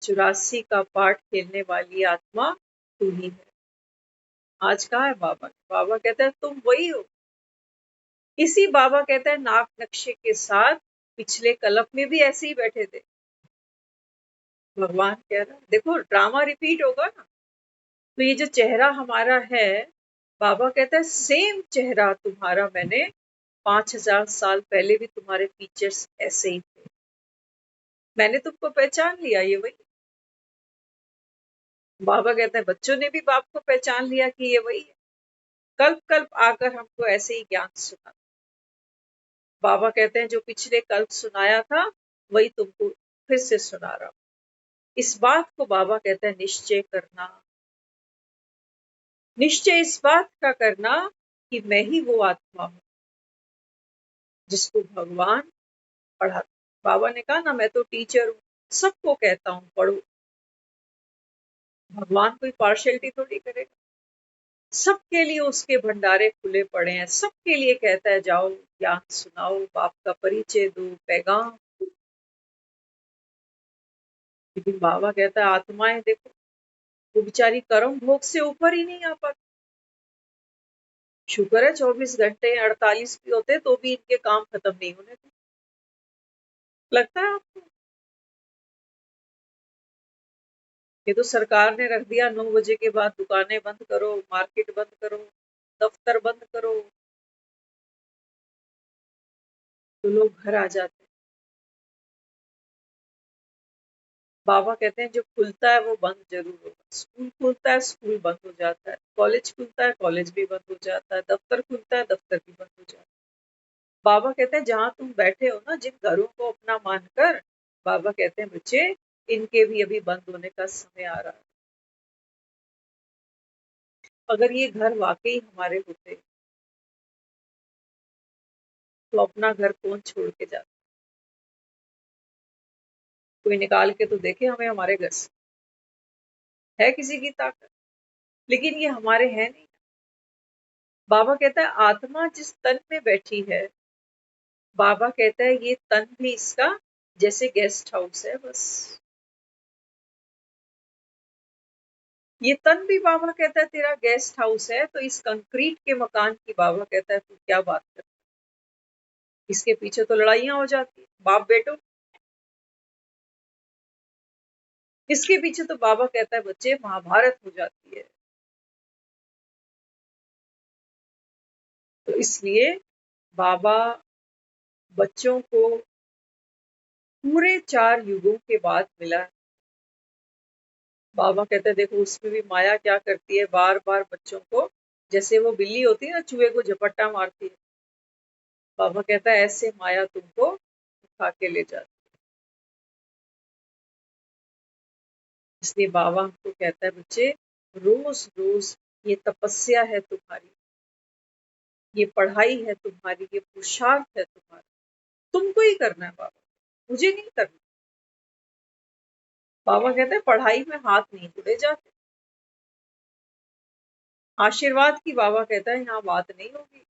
84 का पाठ खेलने वाली आत्मा तू ही है। आज कहा है बाबा, बाबा कहता है तुम वही हो। इसी, बाबा कहता है, नाक नक्शे के साथ पिछले कल्प में भी ऐसे ही बैठे थे। भगवान कह रहा है देखो ड्रामा रिपीट होगा ना, तो ये जो चेहरा हमारा है, बाबा कहता है सेम चेहरा तुम्हारा, मैंने 5000 साल पहले भी तुम्हारे फीचर्स ऐसे ही थे, मैंने तुमको पहचान लिया, ये वही। बाबा कहते हैं बच्चों ने भी बाप को पहचान लिया कि ये वही है, कल्प कल्प आकर हमको ऐसे ही ज्ञान सुना। बाबा कहते हैं जो पिछले कल्प सुनाया था वही तुमको फिर से सुना रहा हूं। इस बात को बाबा कहते हैं निश्चय करना, निश्चय इस बात का करना कि मैं ही वो आत्मा हूं जिसको भगवान पढ़ाता। बाबा ने कहा ना मैं तो टीचर हूँ, सबको कहता हूँ पढ़ो। भगवान कोई पार्शियलिटी थोड़ी करेगा, सबके लिए उसके भंडारे खुले पड़े हैं, सबके लिए कहता है जाओ ज्ञान सुनाओ, बाप का परिचय दो, पैगाम। लेकिन बाबा कहता है आत्माएं देखो, वो बेचारी कर्म भोग से ऊपर ही नहीं आ पाती। शुक्र है 24 घंटे 48 भी होते तो भी इनके काम खत्म नहीं होने थे। लगता है आपको? ये तो सरकार ने रख दिया 9 बजे के बाद दुकानें बंद करो, मार्केट बंद करो, दफ्तर बंद करो, तो लोग घर आ जाते हैं। बाबा कहते हैं जो खुलता है वो बंद जरूर होगा। स्कूल खुलता है, स्कूल बंद हो जाता है, कॉलेज खुलता है, कॉलेज भी बंद हो जाता है, दफ्तर खुलता है, दफ्तर भी बंद हो जाता है। बाबा कहते हैं जहां तुम बैठे हो ना, जिन घरों को अपना मानकर, बाबा कहते हैं बच्चे इनके भी अभी बंद होने का समय आ रहा है। अगर ये घर वाकई हमारे होते तो अपना घर कौन छोड़ के जाता? कोई निकाल के तो देखे हमें हमारे घर से। है किसी की ताकत? लेकिन ये हमारे हैं नहीं। बाबा कहता है आत्मा जिस तन में बैठी है, बाबा कहता है ये तन भी इसका जैसे गेस्ट हाउस है बस। ये तन भी बाबा कहता है तेरा गेस्ट हाउस है, तो इस कंक्रीट के मकान की बाबा कहता है तू क्या बात कर, इसके पीछे तो लड़ाइयां हो जाती है बाप बेटो। इसके पीछे तो बाबा कहता है बच्चे महाभारत हो जाती है। तो इसलिए बाबा बच्चों को पूरे 4 युगों के बाद मिला है। बाबा कहते हैं देखो उसमें भी माया क्या करती है, बार बार बच्चों को, जैसे वो बिल्ली होती है ना चूहे को झपट्टा मारती है, बाबा कहता है ऐसे माया तुमको उठा के ले जाती है। इसलिए बाबा हमको कहता है बच्चे रोज रोज ये तपस्या है तुम्हारी, ये पढ़ाई है तुम्हारी, ये पुरुषार्थ है तुम्हारा, तुमको ही करना है बाबा, मुझे नहीं करना। बाबा कहते हैं पढ़ाई में हाथ नहीं जुड़े जाते। आशीर्वाद की बाबा कहता है यहाँ बात नहीं होगी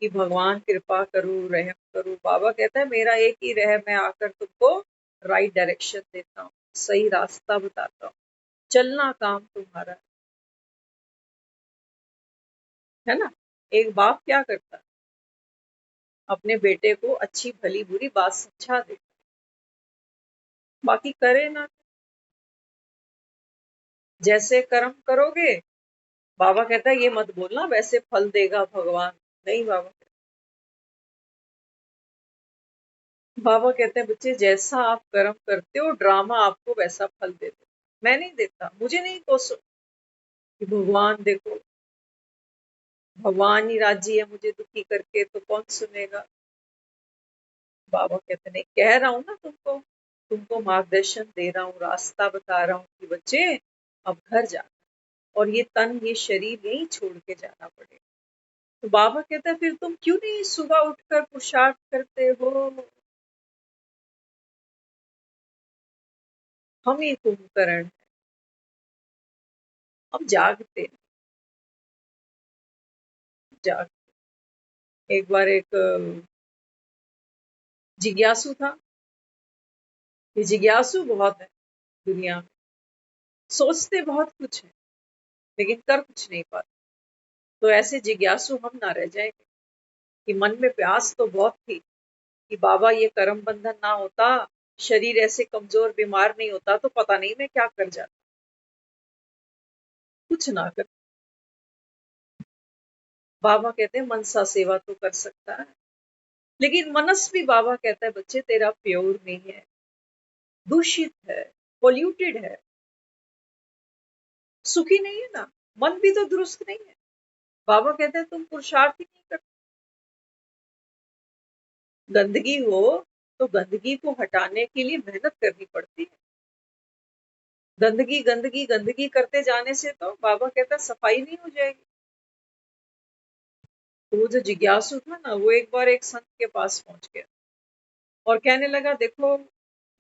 कि भगवान कृपा करो रहम करो। बाबा कहता है मेरा एक ही रहम है, आकर तुमको राइट डायरेक्शन देता हूँ, सही रास्ता बताता हूँ, चलना काम तुम्हारा है ना। एक बाप क्या करता है, अपने बेटे को अच्छी भली बुरी बात समझा देता, बाकी करे ना। जैसे कर्म करोगे, बाबा कहता है ये मत बोलना वैसे फल देगा भगवान, नहीं बाबा। बाबा कहते हैं बच्चे जैसा आप कर्म करते हो ड्रामा आपको वैसा फल दे देता, मैं नहीं देता, मुझे नहीं कोसो कि भगवान देखो भगवान ही राजी है मुझे दुखी करके, तो कौन सुनेगा। बाबा कहते नहीं, कह रहा हूं ना तुमको, तुमको मार्गदर्शन दे रहा हूँ, रास्ता बता रहा हूँ कि बच्चे अब घर जाना, और ये तन ये शरीर यही छोड़ के जाना पड़ेगा। तो बाबा कहता है फिर तुम क्यों नहीं सुबह उठकर पुरुषार्थ करते हो। हम ही कुंभकर्ण हैं, हम जागते हैं, जाग। एक बार एक जिज्ञासु था, ये जिज्ञासु बहुत है दुनिया में, सोचते बहुत कुछ है लेकिन कर कुछ नहीं पाते। तो ऐसे जिज्ञासु हम ना रह जाएंगे कि मन में प्यास तो बहुत थी कि बाबा ये कर्म बंधन ना होता, शरीर ऐसे कमजोर बीमार नहीं होता, तो पता नहीं मैं क्या कर जाता, कुछ ना कर। बाबा कहते हैं मनसा सेवा तो कर सकता है, लेकिन मनस भी बाबा कहता है बच्चे तेरा प्योर नहीं है, दूषित है, पोल्यूटेड है, सुखी नहीं है ना, मन भी तो दुरुस्त नहीं है। बाबा कहते हैं तुम पुरुषार्थ ही नहीं करते। गंदगी हो तो गंदगी को हटाने के लिए मेहनत करनी पड़ती है। गंदगी गंदगी गंदगी करते जाने से तो बाबा कहता है सफाई नहीं हो जाएगी। तो वो जो जिज्ञासु था ना, वो एक बार एक संत के पास पहुंच गया और कहने लगा देखो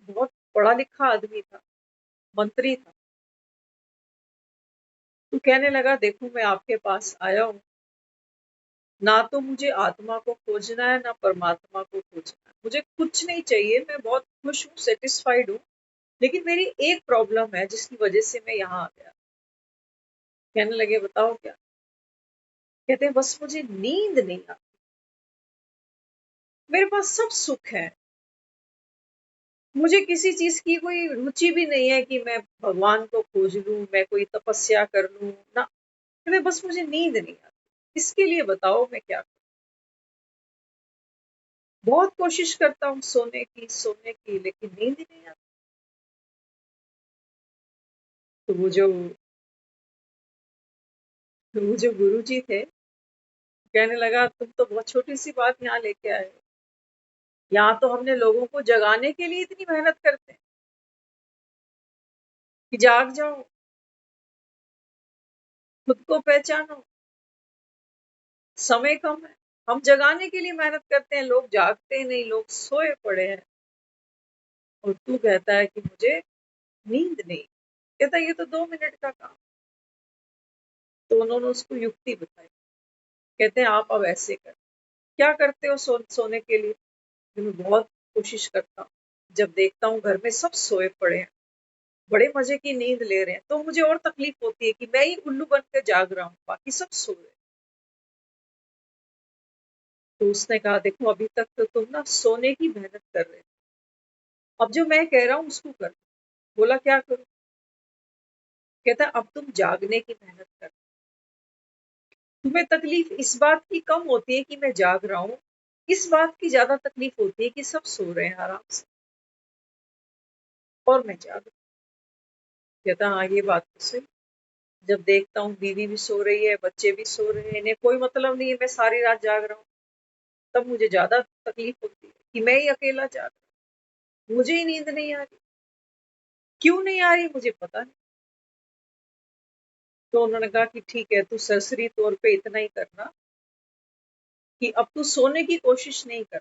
बहुत पढ़ा लिखा आदमी था, मंत्री था, तो कहने लगा देखो मैं आपके पास आया हूँ, ना तो मुझे आत्मा को खोजना है ना परमात्मा को खोजना है, मुझे कुछ नहीं चाहिए, मैं बहुत खुश हूँ, सेटिस्फाइड हूँ। लेकिन मेरी एक प्रॉब्लम है जिसकी वजह से मैं यहाँ आ गया। कहने लगे बताओ क्या? कहते हैं बस मुझे नींद नहीं आती, मेरे पास सब सुख है, मुझे किसी चीज की कोई रुचि भी नहीं है कि मैं भगवान को खोज लूं, मैं कोई तपस्या कर लूं ना। कहते बस मुझे नींद नहीं आती, इसके लिए बताओ मैं क्या करूं? बहुत कोशिश करता हूँ सोने की, लेकिन नींद ही नहीं आती। तो वो जो गुरु जी थे, कहने लगा तुम तो बहुत छोटी सी बात यहाँ लेके आए हो, यहाँ तो हमने लोगों को जगाने के लिए इतनी मेहनत करते हैं कि जाग जाओ, खुद को पहचानो, समय कम है। हम जगाने के लिए मेहनत करते हैं, लोग जागते नहीं, लोग सोए पड़े हैं। और तू कहता है कि मुझे नींद नहीं। कहता है ये तो 2 मिनट का काम। तो उन्होंने उसको युक्ति बताई। कहते हैं आप अब ऐसे कर, क्या करते हो सोने के लिए? मैं बहुत कोशिश करता हूँ, जब देखता हूँ घर में सब सोए पड़े हैं, बड़े मजे की नींद ले रहे हैं, तो मुझे और तकलीफ होती है कि मैं ही उल्लू बन के जाग रहा हूँ, बाकी सब सो रहे हैं। तो उसने कहा देखो अभी तक तो तुम ना सोने की मेहनत कर रहे हो, अब जो मैं कह रहा हूँ उसको कर। बोला क्या करूं? कहता अब तुम जागने की मेहनत कर। तुम्हें तकलीफ इस बात की कम होती है कि मैं जाग रहा हूँ, इस बात की ज्यादा तकलीफ होती है कि सब सो रहे हैं आराम से और मैं जाग रहा हूं। कहता हाँ ये बात तो सही। जब देखता हूँ बीवी भी सो रही है, बच्चे भी सो रहे हैं, इन्हें कोई मतलब नहीं है मैं सारी रात जाग रहा हूँ, तब मुझे ज्यादा तकलीफ होती है कि मैं ही अकेला जाग रहा हूँ, मुझे ही नींद नहीं आ रही। क्यों नहीं आ रही मुझे पता नहीं। तो उन्होंने कहा कि ठीक है तू सरसरी तौर पे इतना ही करना कि अब तू सोने की कोशिश नहीं कर,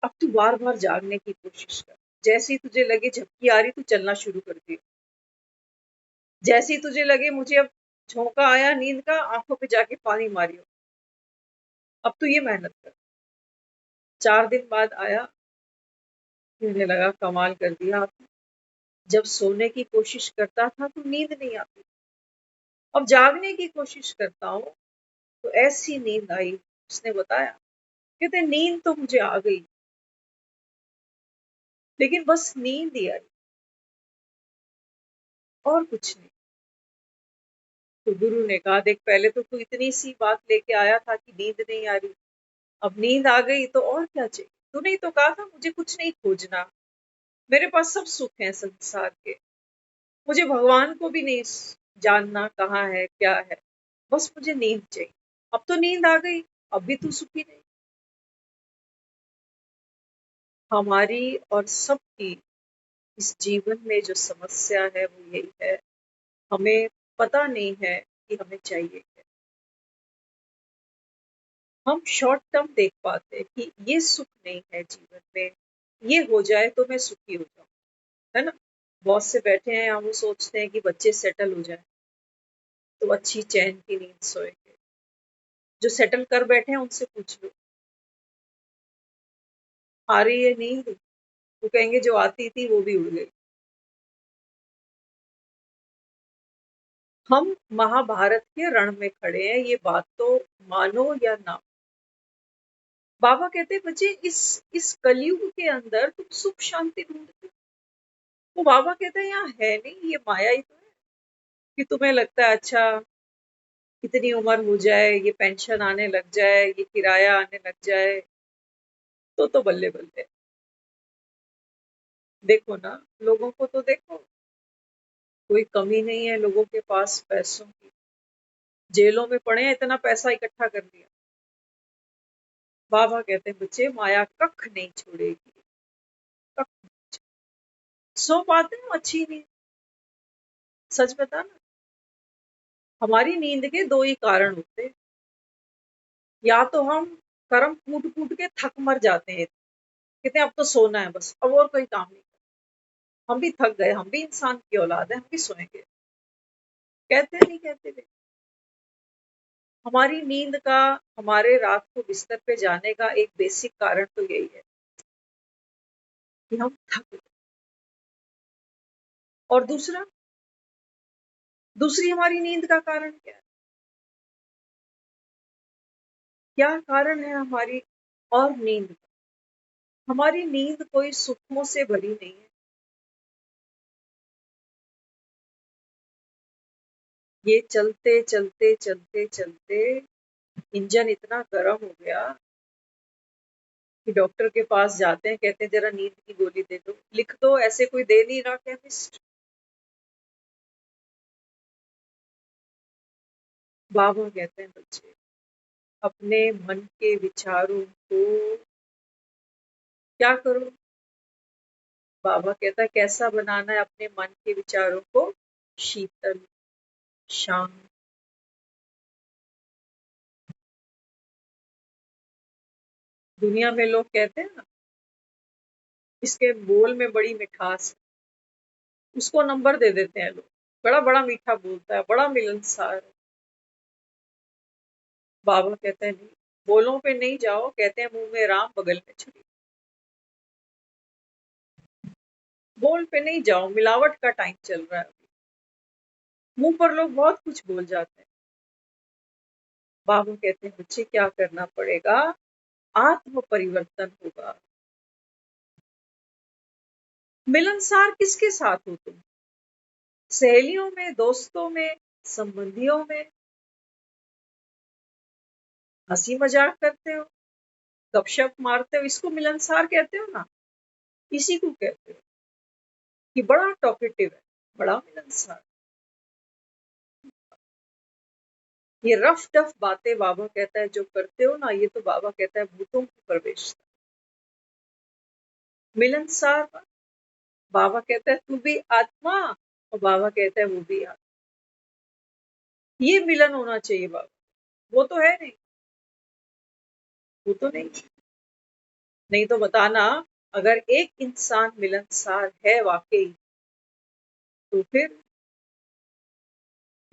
अब तू बार बार जागने की कोशिश कर। जैसे ही तुझे लगे झपकी आ रही तू चलना शुरू कर दे, जैसे ही तुझे लगे मुझे अब झोंका आया नींद का, आंखों पे जाके पानी मारियो, अब तू ये मेहनत कर। 4 दिन बाद आया, कहने लगा कमाल कर दिया आपने, जब सोने की कोशिश करता था तो नींद नहीं आती, अब जागने की कोशिश करता हूँ तो ऐसी नींद आई। उसने बताया, कहते नींद तो मुझे आ गई, लेकिन बस नींद ही आई और कुछ नहीं। तो गुरु ने कहा देख पहले तो तू इतनी सी बात लेके आया था कि नींद नहीं आ रही, अब नींद आ गई तो और क्या चाहिए? तूने ही तो कहा था मुझे कुछ नहीं खोजना, मेरे पास सब सुख है संसार के, मुझे भगवान को भी नहीं जानना कहाँ है क्या है, बस मुझे नींद चाहिए। अब तो नींद आ गई, अब भी तू सुखी नहीं। हमारी और सबकी इस जीवन में जो समस्या है वो यही है, हमें पता नहीं है कि हमें चाहिए क्या। हम शॉर्ट टर्म देख पाते हैं कि ये सुख नहीं है जीवन में, ये हो जाए तो मैं सुखी हो जाऊं, है ना। बहुत से बैठे हैं हम वो सोचते हैं कि बच्चे सेटल हो जाए तो अच्छी चैन की नींद सोएंगे। जो सेटल कर बैठे हैं उनसे पूछ लो आ रही है नींद, वो कहेंगे जो आती थी वो भी उड़ गई। हम महाभारत के रण में खड़े हैं, ये बात तो मानो या ना। बाबा कहते बच्चे इस कलयुग के अंदर तुम सुख शांति ढूंढते हो। वो बाबा कहते हैं यहाँ है नहीं, ये माया ही तो है कि तुम्हें लगता है अच्छा इतनी उम्र हो जाए, ये पेंशन आने लग जाए, ये किराया आने लग जाए तो बल्ले बल्ले। देखो ना लोगों को तो देखो, कोई कमी नहीं है लोगों के पास पैसों की, जेलों में पड़े हैं इतना पैसा इकट्ठा कर लिया। बाबा कहते हैं बच्चे माया कख नहीं छोड़ेगी, कख नहीं छोड़ेगी। सो पाते हैं अच्छी नींद। सच बता ना, हमारी नींद के दो ही कारण होते हैं, या तो हम कर्म कूट कूट के थक मर जाते हैं, कहते हैं अब तो सोना है बस, अब और कोई काम नहीं करना। हम भी थक गए, हम भी इंसान की औलाद है, हम भी सोएंगे। कहते नहीं कहते वे। हमारी नींद का, हमारे रात को बिस्तर पे जाने का एक बेसिक कारण तो यही है कि हम थक गए। और दूसरी हमारी नींद का कारण क्या है? क्या कारण है हमारी और नींद का? हमारी नींद कोई सुखों से भरी नहीं है। ये चलते चलते चलते चलते इंजन इतना गर्म हो गया कि डॉक्टर के पास जाते हैं, कहते हैं जरा नींद की गोली दे दो, लिख दो, ऐसे कोई दे नहीं रहा केमिस्ट। बाबा कहते हैं बच्चे अपने मन के विचारों को क्या करो। बाबा कहता है कैसा बनाना है अपने मन के विचारों को? शीतल, शांत। दुनिया में लोग कहते हैं ना, इसके बोल में बड़ी मिठास है, उसको नंबर दे देते हैं लोग, बड़ा बड़ा मीठा बोलता है, बड़ा मिलनसार है। बाबा कहते हैं नहीं, बोलों पे नहीं जाओ, कहते हैं मुंह में राम बगल में छुरी। बोल पे नहीं जाओ, मिलावट का टाइम चल रहा है अभी, मुंह पर लोग बहुत कुछ बोल जाते हैं। बाबा कहते हैं बच्चे क्या करना पड़ेगा? आत्म परिवर्तन होगा। मिलनसार किसके साथ हो तुम? सहेलियों में, दोस्तों में, संबंधियों में? हंसी मजाक करते हो, गपशप मारते हो, इसको मिलनसार कहते हो ना? इसी को कहते हो कि बड़ा टॉकेटिव है, बड़ा मिलनसार। ये रफ टफ बातें बाबा कहता है जो करते हो ना, ये तो बाबा कहता है भूतों की प्रवेश। मिलनसार बाबा कहता है तू भी आत्मा, और बाबा कहता है वो भी आत्मा। ये मिलन होना चाहिए बाबा। वो तो है नहीं, वो तो नहीं। नहीं तो बताना, अगर एक इंसान मिलनसार है वाकई, तो फिर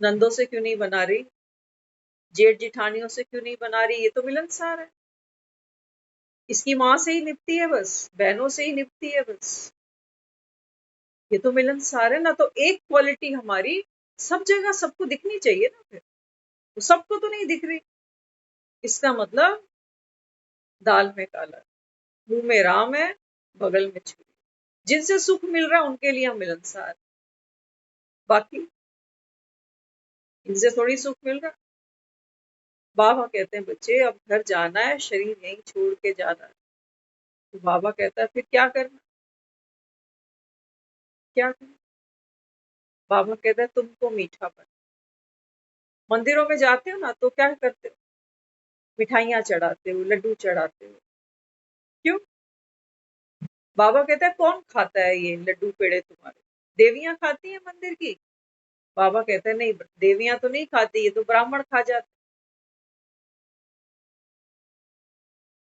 नंदों से क्यों नहीं बना रही, जेठ जिठानियों से क्यों नहीं बना रही? ये तो मिलनसार है। इसकी माँ से ही निपटी है बस, बहनों से ही निपटी है बस। ये तो मिलनसार है ना। तो एक क्वालिटी हमारी सब जगह सबको दिखनी चाहिए ना। फिर तो सबको तो नहीं दिख रही, इसका मतलब दाल में काला, मुंह में राम है, बगल में छुरी। जिनसे सुख मिल रहा है उनके लिए हम मिलनसार, बाकी इनसे थोड़ी सुख मिल रहा। बाबा कहते हैं बच्चे अब घर जाना है, शरीर यहीं छोड़ के जाना है। तो बाबा कहता है फिर क्या करना, क्या करना? बाबा कहता है तुमको मीठा बना। मंदिरों में जाते हो ना तो क्या करते हो? मिठाइयां चढ़ाते हो, लड्डू चढ़ाते हो, क्यों? बाबा कहता है कौन खाता है ये लड्डू पेड़े तुम्हारे? देवियां खाती हैं मंदिर की? बाबा कहते हैं नहीं, देवियां तो नहीं खाती, ये तो ब्राह्मण खा जाते।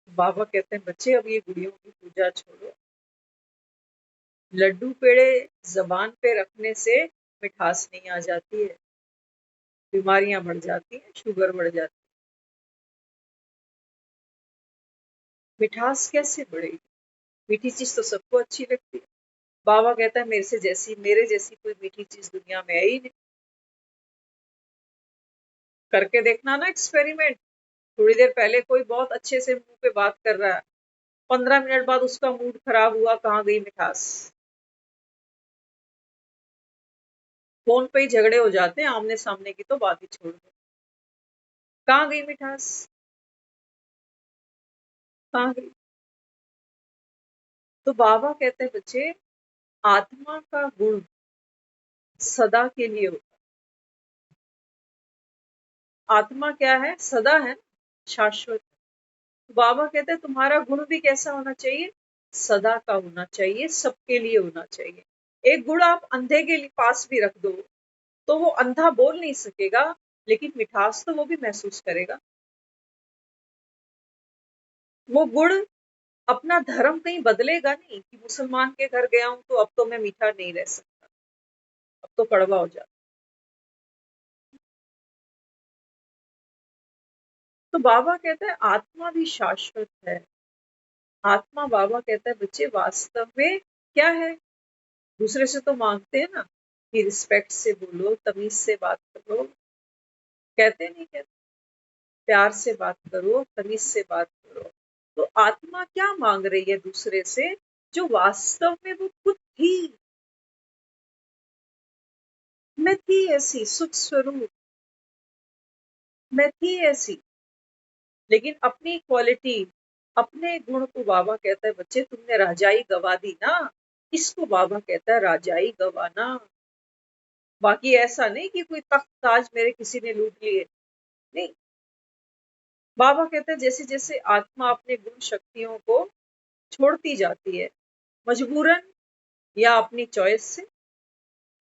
बाबा कहते हैं बच्चे अब ये गुड़ियों की पूजा छोड़ो, लड्डू पेड़े जबान पे रखने से मिठास नहीं आ जाती है, बीमारियां बढ़ जाती हैं, शुगर बढ़ जाती है। मिठास कैसे बढ़ेगी? मीठी चीज तो सबको अच्छी लगती है। बाबा कहता है मेरे जैसी कोई मीठी चीज दुनिया में है ही नहीं। करके देखना ना एक्सपेरिमेंट। थोड़ी देर पहले कोई बहुत अच्छे से मुंह पे बात कर रहा है, 15 मिनट बाद उसका मूड खराब हुआ, कहाँ गई मिठास? फोन पे ही झगड़े हो जाते हैं, आमने सामने की तो बात ही छोड़ दो। कहाँ गई मिठास? कहाँ गई? तो बाबा कहते हैं बच्चे आत्मा का गुण सदा के लिए होता है। आत्मा क्या है? सदा है, शाश्वत। तो बाबा कहते हैं तुम्हारा गुण भी कैसा होना चाहिए? सदा का होना चाहिए, सबके लिए होना चाहिए। एक गुण आप अंधे के लिए पास भी रख दो तो वो अंधा बोल नहीं सकेगा, लेकिन मिठास तो वो भी महसूस करेगा। वो गुण अपना धर्म कहीं बदलेगा नहीं कि मुसलमान के घर गया हूं तो अब तो मैं मीठा नहीं रह सकता, अब तो कड़वा हो जाता। तो बाबा कहता है आत्मा भी शाश्वत है। आत्मा, बाबा कहता है बच्चे, वास्तव में क्या है? दूसरे से तो मांगते हैं ना कि रिस्पेक्ट से बोलो, तमीज से बात करो, कहते नहीं कहते? प्यार से बात करो, तमीज से बात करो। तो आत्मा क्या मांग रही है दूसरे से, जो वास्तव में वो खुद थी। मैं थी ऐसी सुख स्वरूप, मैं थी ऐसी, लेकिन अपनी क्वालिटी, अपने गुण को बाबा कहता है बच्चे तुमने राजाई गवा दी ना। इसको बाबा कहता है राजाई गवाना। बाकी ऐसा नहीं कि कोई तख्त ताज मेरे किसी ने लूट लिए, नहीं। बाबा कहते हैं जैसे जैसे आत्मा अपने गुण शक्तियों को छोड़ती जाती है, मजबूरन या अपनी चॉइस से,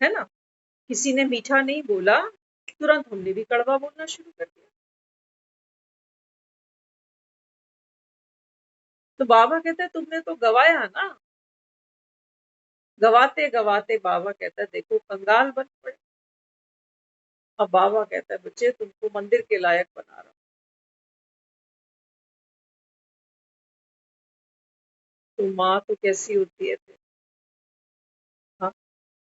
है ना। किसी ने मीठा नहीं बोला, तुरंत हमने भी कड़वा बोलना शुरू कर दिया। तो बाबा कहते हैं तुमने तो गवाया ना। गवाते गवाते बाबा कहता है देखो कंगाल बन पड़े। अब बाबा कहता है बच्चे तुमको मंदिर के लायक बना रहा हूं। तो माँ तो कैसी होती है फिर? हाँ,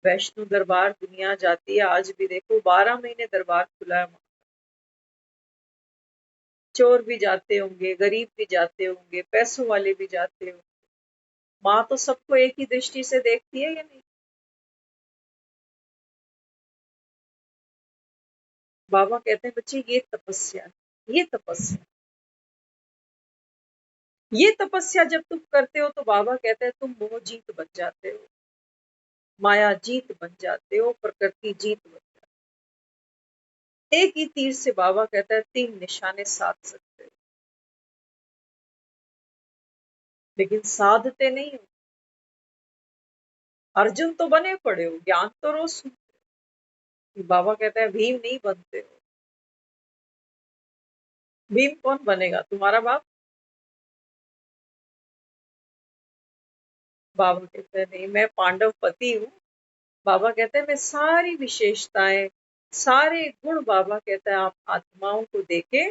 वैष्णो दरबार दुनिया जाती है, आज भी देखो 12 महीने दरबार खुला है। चोर भी जाते होंगे, गरीब भी जाते होंगे, पैसों वाले भी जाते होंगे। माँ तो सबको एक ही दृष्टि से देखती है या नहीं? बाबा कहते हैं बच्चे ये तपस्या, ये तपस्या, ये तपस्या जब तुम करते हो तो बाबा कहते हैं तुम मोह जीत बन जाते हो, माया जीत बन जाते हो, प्रकृति जीत बन जाते हो। एक ही तीर से बाबा कहता है 3 निशाने साध सकते हो, लेकिन साधते नहीं हो। अर्जुन तो बने पड़े हो, ज्ञान तो रोज सुनते हो। बाबा कहता है भीम नहीं बनते हो। भीम कौन बनेगा? तुम्हारा बाप। बाबा कहते हैं नहीं, मैं पांडव पति हूँ। बाबा कहते हैं मैं सारी विशेषताएं, सारे गुण, बाबा कहता है आप आत्माओं को देके,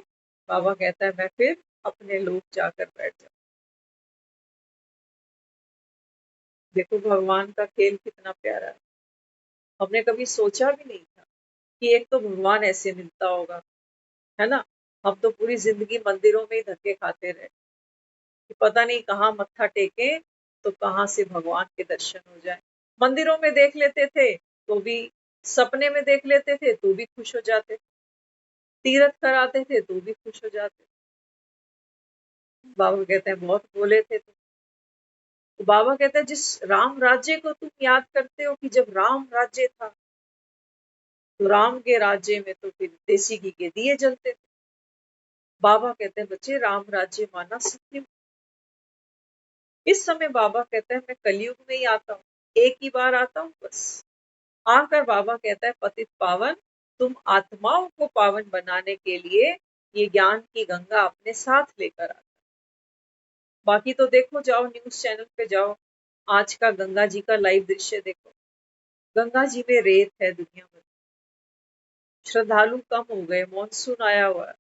बाबा कहता है मैं फिर अपने लोग जाकर बैठ जाऊं। देखो भगवान का खेल कितना प्यारा है। हमने कभी सोचा भी नहीं था कि एक तो भगवान ऐसे मिलता होगा, है ना। हम तो पूरी जिंदगी मंदिरों में ही धक्के खाते रहे कि पता नहीं कहाँ मत्था टेके तो कहाँ से भगवान के दर्शन हो जाए। मंदिरों में देख लेते थे तो भी, सपने में देख लेते थे तो भी खुश हो जाते, तीर्थ कराते थे तो भी खुश हो जाते। बाबा कहते हैं बहुत बोले थे तुम। तो बाबा कहते हैं जिस राम राज्य को तुम याद करते हो कि जब राम राज्य था, तो राम के राज्य में तो फिर देसी घी के दिए जलते थे। बाबा कहते हैं बच्चे राम राज्य माना सत्य। इस समय बाबा कहते हैं मैं कलयुग में ही आता हूँ, एक ही बार आता हूँ बस। आकर बाबा कहता है पतित पावन, तुम आत्माओं को पावन बनाने के लिए ये ज्ञान की गंगा अपने साथ लेकर आता। बाकी तो देखो, जाओ न्यूज चैनल पे जाओ, आज का गंगा जी का लाइव दृश्य देखो। गंगा जी में रेत है दुनिया भर, श्रद्धालु कम हो गए, मॉनसून आया हुआ है।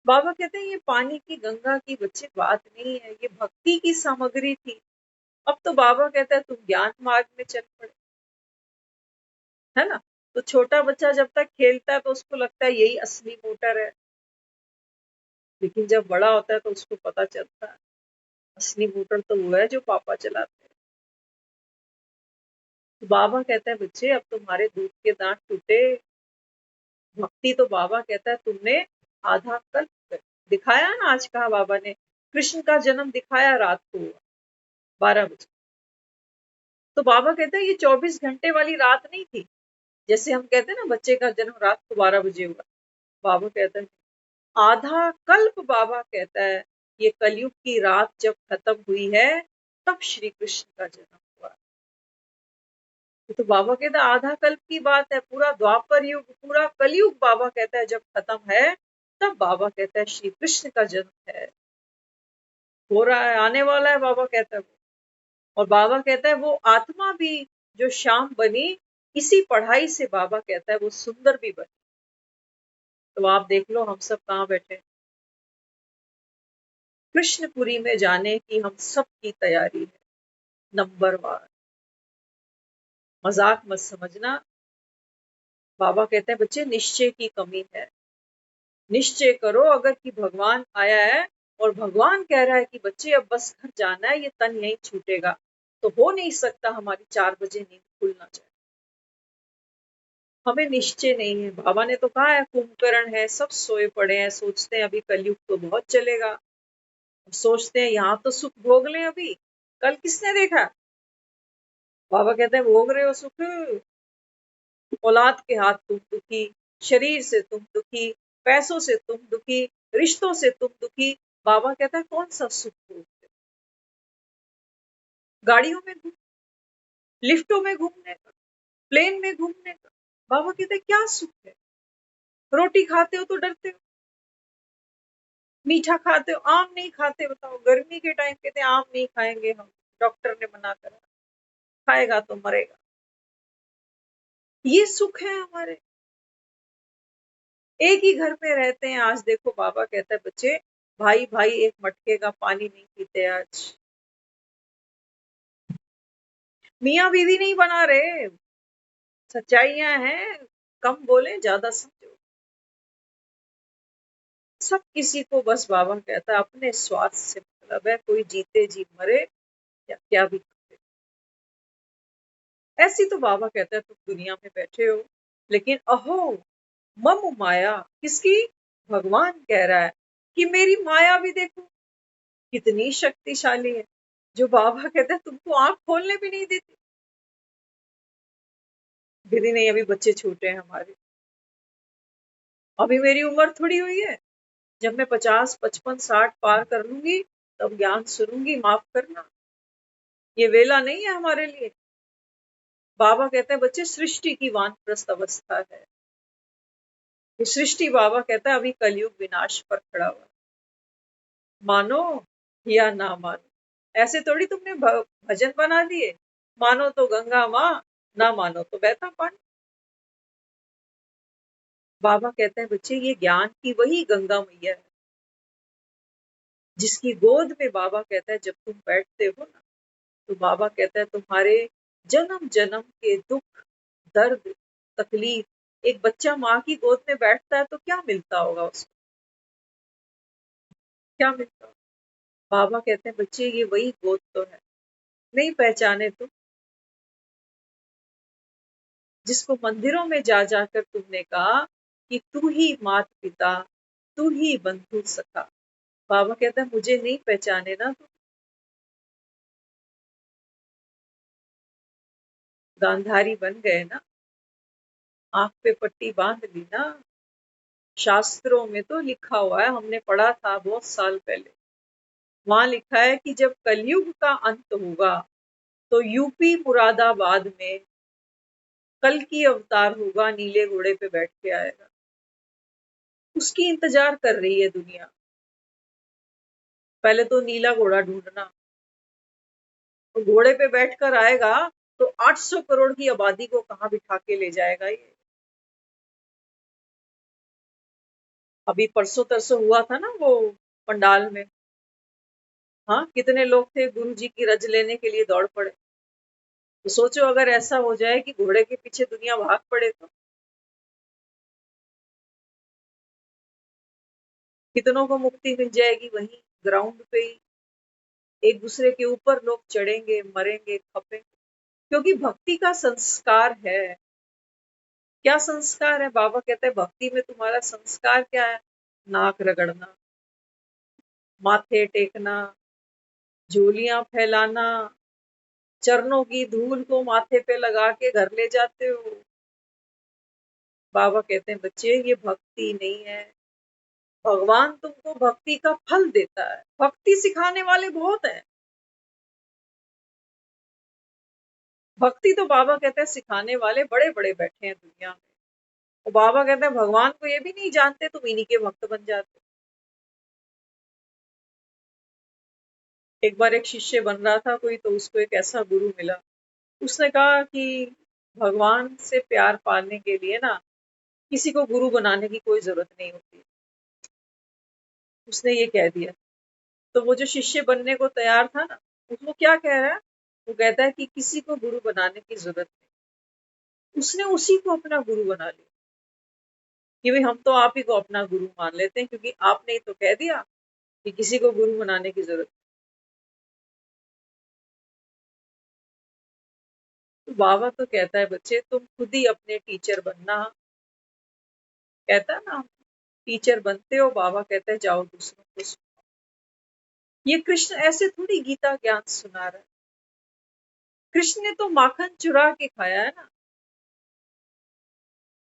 बाबा कहते हैं ये पानी की गंगा की बच्चे बात नहीं है, ये भक्ति की सामग्री थी। अब तो बाबा कहता है तुम ज्ञान मार्ग में चल पड़े, है ना। तो छोटा बच्चा जब तक खेलता है तो उसको लगता है यही असली मोटर है, लेकिन जब बड़ा होता है तो उसको पता चलता है असली मोटर तो वो है जो पापा चलाते हैं। तो बाबा कहता है बच्चे अब तुम्हारे दूध के दांत टूटे। भक्ति तो बाबा कहता है तुमने आधा कल्प दिखाया ना। आज कहा बाबा ने कृष्ण का जन्म दिखाया रात को 12 बजे। तो बाबा कहता है ये 24 घंटे वाली रात नहीं थी, जैसे हम कहते हैं ना बच्चे का जन्म रात को 12 बजे हुआ। बाबा कहता है आधा कल्प, बाबा कहता है ये कलयुग की रात जब खत्म हुई है तब श्री कृष्ण का जन्म हुआ। तो बाबा कहता है आधा कल्प की बात है, पूरा द्वापर युग, पूरा कलयुग बाबा कहता है जब खत्म है तब बाबा कहता है श्री कृष्ण का जन्म है, हो रहा है, आने वाला है, बाबा कहता है। और बाबा कहता है वो आत्मा भी जो शाम बनी, इसी पढ़ाई से बाबा कहता है वो सुंदर भी बनी। तो आप देख लो हम सब कहाँ बैठे हैं। कृष्णपुरी में जाने की हम सब की तैयारी है, नंबर 1। मजाक मत समझना। बाबा कहते हैं बच्चे निश्चय की कमी है। निश्चय करो अगर कि भगवान आया है और भगवान कह रहा है कि बच्चे अब बस घर जाना है, ये तन यहीं छूटेगा, तो हो नहीं सकता हमारी 4 बजे नींद खुलना चाहिए। हमें निश्चय नहीं है। बाबा ने तो कहा है कुंभकर्ण है, सब सोए पड़े हैं, सोचते हैं अभी कलयुग तो बहुत चलेगा, सोचते हैं यहाँ तो सुख भोग लें अभी। कल किसने देखा? बाबा कहते हैं भोग रहे हो सुख। औलाद के हाथ तुम दुखी, शरीर से तुम दुखी, पैसों से तुम दुखी, रिश्तों से तुम दुखी। बाबा कहता है कौन सा सुख भोगते हो? गाड़ियों में घूम, लिफ्टों में घूमने का, प्लेन में घूमने का। बाबा कहते हैं क्या सुख है? रोटी खाते हो तो डरते हो, मीठा खाते हो, आम नहीं खाते। बताओ गर्मी के टाइम कहते हैं आम नहीं खाएंगे हम, डॉक्टर ने मना करा, खाएगा तो मरेगा। ये सुख है हमारे। एक ही घर में रहते हैं। आज देखो बाबा कहता है बच्चे भाई भाई एक मटके का पानी नहीं पीते आज। मियाँ बीवी नहीं बना रहे। सच्चाइयां हैं, कम बोले ज्यादा समझो। सब किसी को बस बाबा कहता है अपने स्वार्थ से मतलब है, कोई जीते जी मरे या क्या भी करे। ऐसी तो बाबा कहता है तुम दुनिया में बैठे हो, लेकिन अहो मम माया किसकी? भगवान कह रहा है कि मेरी माया भी देखो कितनी शक्तिशाली है, जो बाबा कहता है तुमको आंख खोलने भी नहीं देती। दीदी नहीं, अभी बच्चे छोटे हैं हमारे, अभी मेरी उम्र थोड़ी हुई है। जब मैं 50, 55, 60 पार कर लूंगी तब ज्ञान सुनूंगी, माफ करना। ये वेला नहीं है हमारे लिए। बाबा कहते हैं बच्चे सृष्टि की वानप्रस्थ अवस्था है। ये सृष्टि बाबा कहता है अभी कलयुग विनाश पर खड़ा हुआ, मानो या ना मानो। ऐसे थोड़ी तुमने भजन बना दिए, मानो तो गंगा माँ, ना मानो तो बहता पानी। बाबा कहते हैं बच्चे ये ज्ञान की वही गंगा मैया है, जिसकी गोद में बाबा कहता है जब तुम बैठते हो ना, तो बाबा कहता है तुम्हारे जन्म जन्म के दुख, दर्द, तकलीफ। एक बच्चा माँ की गोद में बैठता है तो क्या मिलता होगा उसको? क्या मिलता होगा? बाबा कहते हैं बच्चे ये वही गोद तो है। नहीं पहचाने तो, जिसको मंदिरों में जा जाकर तुमने कहा कि तू ही माता पिता, तू ही बंधु सखा। बाबा कहता है मुझे नहीं पहचाने ना तुम। गांधारी बन गए ना, आंख पे पट्टी बांध ली ना। शास्त्रों में तो लिखा हुआ है, हमने पढ़ा था बहुत साल पहले। वहां लिखा है कि जब कलयुग का अंत होगा तो यूपी मुरादाबाद में कल की अवतार होगा, नीले घोड़े पे बैठ के आएगा। उसकी इंतजार कर रही है दुनिया। पहले तो नीला घोड़ा ढूंढना। तो घोड़े पे बैठकर आएगा तो 800 करोड़ की आबादी को कहाँ बिठा के ले जाएगा ये? अभी परसों तरसों हुआ था ना वो पंडाल में, हाँ कितने लोग थे, गुरु जी की रज लेने के लिए दौड़ पड़े। तो सोचो अगर ऐसा हो जाए कि घोड़े के पीछे दुनिया भाग पड़े तो कितनों को मुक्ति मिल जाएगी। वहीं ग्राउंड पे ही एक दूसरे के ऊपर लोग चढ़ेंगे, मरेंगे, खपेंगे, क्योंकि भक्ति का संस्कार है। क्या संस्कार है? बाबा कहते हैं भक्ति में तुम्हारा संस्कार क्या है? नाक रगड़ना, माथे टेकना, झोलियां फैलाना, चरणों की धूल को माथे पे लगा के घर ले जाते हो। बाबा कहते हैं बच्चे ये भक्ति नहीं है। भगवान तुमको भक्ति का फल देता है। भक्ति सिखाने वाले बहुत हैं। भक्ति तो बाबा कहते हैं सिखाने वाले बड़े बड़े बैठे हैं दुनिया में। और बाबा कहते हैं भगवान को ये भी नहीं जानते, तुम इन्हीं के भक्त बन जाते। एक बार एक शिष्य बन रहा था कोई, तो उसको एक ऐसा गुरु मिला, उसने कहा कि भगवान से प्यार पाने के लिए ना किसी को गुरु बनाने की कोई जरूरत नहीं होती। उसने ये कह दिया। तो वो जो शिष्य बनने को तैयार था ना, वो क्या कह रहा है? वो कहता है कि किसी को गुरु बनाने की जरूरत नहीं। उसने उसी को अपना गुरु बना लिया कि भाई हम तो आप ही को अपना गुरु मान लेते हैं, क्योंकि आपने ही तो कह दिया कि किसी को गुरु बनाने की जरूरत नहीं। तो बाबा तो कहता है बच्चे तुम खुद ही अपने टीचर बनना। कहता है ना, टीचर बनते हो, बाबा कहते हैं जाओ दूसरों को सुनाओ। ये कृष्ण ऐसे थोड़ी गीता ज्ञान सुना रहा है। कृष्ण ने तो माखन चुरा के खाया है ना।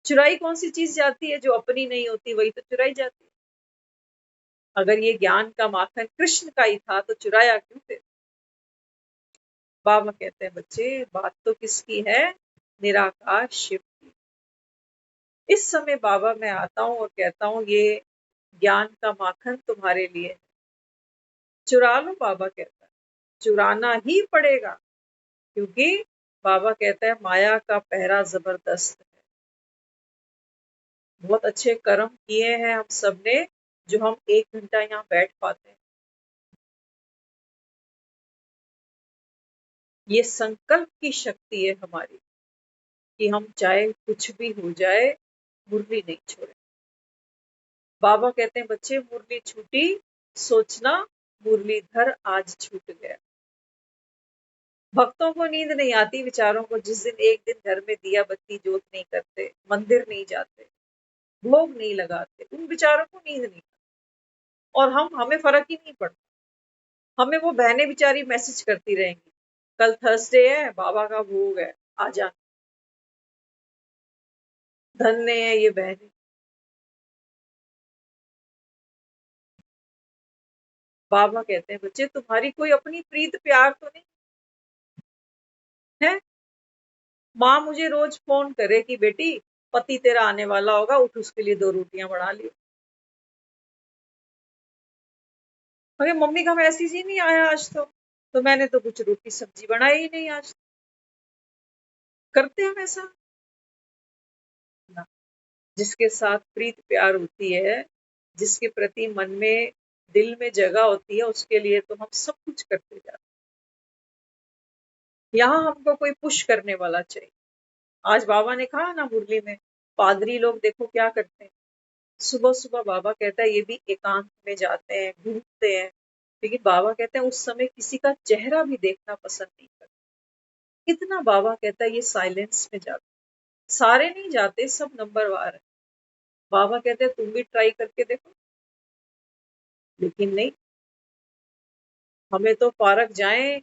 चुराई कौन सी चीज जाती है? जो अपनी नहीं होती वही तो चुराई जाती है। अगर ये ज्ञान का माखन कृष्ण का ही था तो चुराया क्यों फिर? बाबा कहते हैं बच्चे बात तो किसकी है? निराकार शिव की। इस समय बाबा मैं आता हूँ और कहता हूँ ये ज्ञान का माखन तुम्हारे लिए है। चुरा लो। बाबा कहता है चुराना ही पड़ेगा, क्योंकि बाबा कहता है माया का पहरा जबरदस्त है। बहुत अच्छे कर्म किए हैं हम सब ने, जो हम 1 घंटा यहाँ बैठ पाते हैं। ये संकल्प की शक्ति है हमारी कि हम चाहे कुछ भी हो जाए मुरली नहीं छोड़े। बाबा कहते हैं बच्चे मुरली छूटी सोचना मुरलीधर आज छूट गया। भक्तों को नींद नहीं आती विचारों को, जिस दिन एक दिन घर में दिया बत्ती जोत नहीं करते, मंदिर नहीं जाते, भोग नहीं लगाते, उन विचारों को नींद नहीं आती। और हमें फर्क ही नहीं पड़ता। हमें वो बहनें बेचारी मैसेज करती रहेंगी, कल थर्सडे है, बाबा का भोग है, आजा। धन्य है ये बहनें। बाबा कहते हैं बच्चे तुम्हारी कोई अपनी प्रीत प्यार तो नहीं है। माँ मुझे रोज फोन करे कि बेटी पति तेरा आने वाला होगा, उठ उसके लिए 2 रोटियां बना लियो। अरे मम्मी का मैसेज ही नहीं आया आज तो मैंने तो कुछ रोटी सब्जी बनाई ही नहीं आज। करते हम ऐसा ना। जिसके साथ प्रीत प्यार होती है, जिसके प्रति मन में दिल में जगह होती है, उसके लिए तो हम सब कुछ करते जाते हैं। यहाँ हमको कोई पुश करने वाला चाहिए। आज बाबा ने कहा ना मुरली में, पादरी लोग देखो क्या करते हैं। सुबह सुबह बाबा कहता है ये भी एकांत में जाते हैं, घूमते हैं, लेकिन बाबा कहते हैं उस समय किसी का चेहरा भी देखना पसंद नहीं करते। इतना बाबा कहता है ये साइलेंस में जाते। सारे नहीं जाते, सब नंबरवार है। बाबा कहते हैं तुम भी ट्राई करके देखो, लेकिन नहीं। हमें तो पार्क जाएं,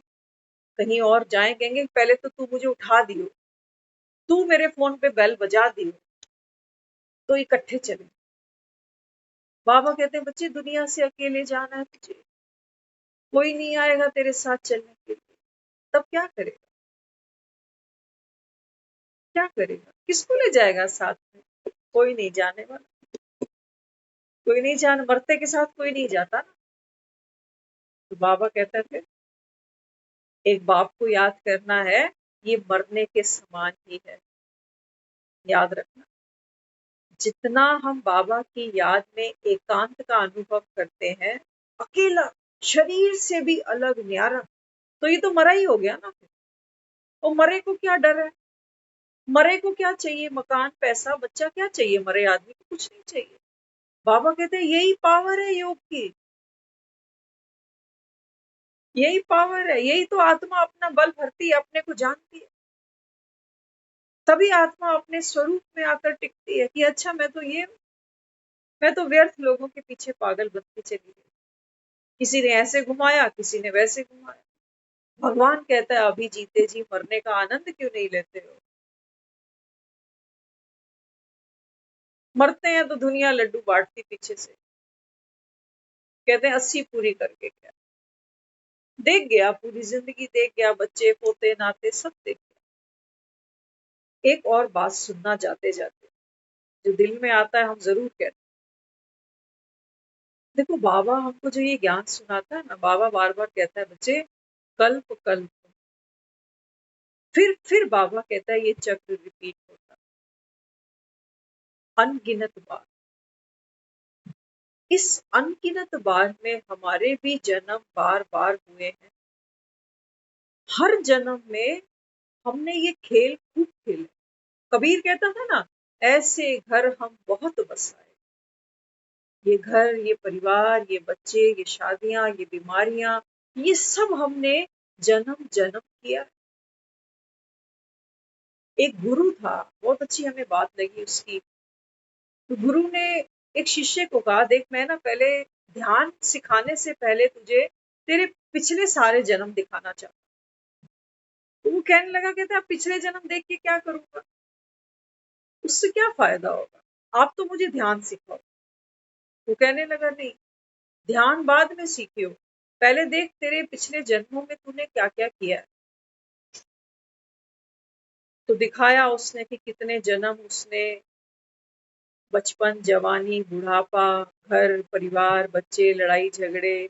कहीं और जाएं, कहेंगे पहले तो तू मुझे उठा दियो, तू मेरे फोन पे बेल बजा दियो, तो इकट्ठे चले। बाबा कहते हैं बच्चे दुनिया से अकेले जाना है तुझे, कोई नहीं आएगा तेरे साथ चलने के लिए, तब क्या करेगा? क्या करेगा? किसको ले जाएगा साथ में? कोई नहीं जाने वाला। कोई नहीं जाने, मरते के साथ कोई नहीं जाता ना। तो बाबा कहता है फिर एक बाप को याद करना है, ये मरने के समान ही है। याद रखना, जितना हम बाबा की याद में एकांत का अनुभव करते हैं, अकेला, शरीर से भी अलग, न्यारा, तो ये तो मरा ही हो गया ना फिर। तो मरे को क्या डर है? मरे को क्या चाहिए? मकान, पैसा, बच्चा, क्या चाहिए? मरे आदमी को कुछ नहीं चाहिए। बाबा कहते हैं यही पावर है योग की, यही पावर है, यही तो आत्मा अपना बल भरती है, अपने को जानती है। तभी आत्मा अपने स्वरूप में आकर टिकती है कि अच्छा मैं तो व्यर्थ लोगों के पीछे पागल बनती चली गई। किसी ने ऐसे घुमाया, किसी ने वैसे घुमाया। भगवान कहता है अभी जीते जी मरने का आनंद क्यों नहीं लेते हो? मरते हैं तो दुनिया लड्डू बांटती पीछे से, कहते हैं 80 पूरी करके क्या देख गया, पूरी जिंदगी देख गया, बच्चे पोते नाते सब देख गया। एक और बात सुनना जाते जाते, जो दिल में आता है हम जरूर कहते हैं। देखो बाबा हमको जो ये ज्ञान सुनाता है ना, बाबा बार बार कहता है बच्चे कल्प कल्प, फिर बाबा कहता है ये चक्र रिपीट होता। अनगिनत बार। इस अनगिनत बार में हमारे भी जन्म बार बार हुए हैं। हर जन्म में हमने ये खेल खूब खेले। कबीर कहता था ना, ऐसे घर हम बहुत बसाए। ये घर, ये परिवार, ये बच्चे, ये शादियां, ये बीमारियां, ये सब हमने जन्म जन्म किया। एक गुरु था, बहुत अच्छी हमें बात लगी उसकी। तो गुरु ने एक शिष्य को कहा, देख मैं ना पहले ध्यान सिखाने से पहले तुझे तेरे पिछले सारे जन्म दिखाना चाहता हूं। तो वो कहने लगा, कहते आप पिछले जन्म देख के क्या करूंगा, उससे क्या फायदा होगा, आप तो मुझे ध्यान सिखाओ। वो कहने लगा, नहीं, ध्यान बाद में सीखियो, पहले देख तेरे पिछले जन्मों में तूने क्या क्या किया है। तो दिखाया उसने कि कितने जन्म उसने बचपन, जवानी, बुढ़ापा, घर परिवार, बच्चे, लड़ाई झगड़े,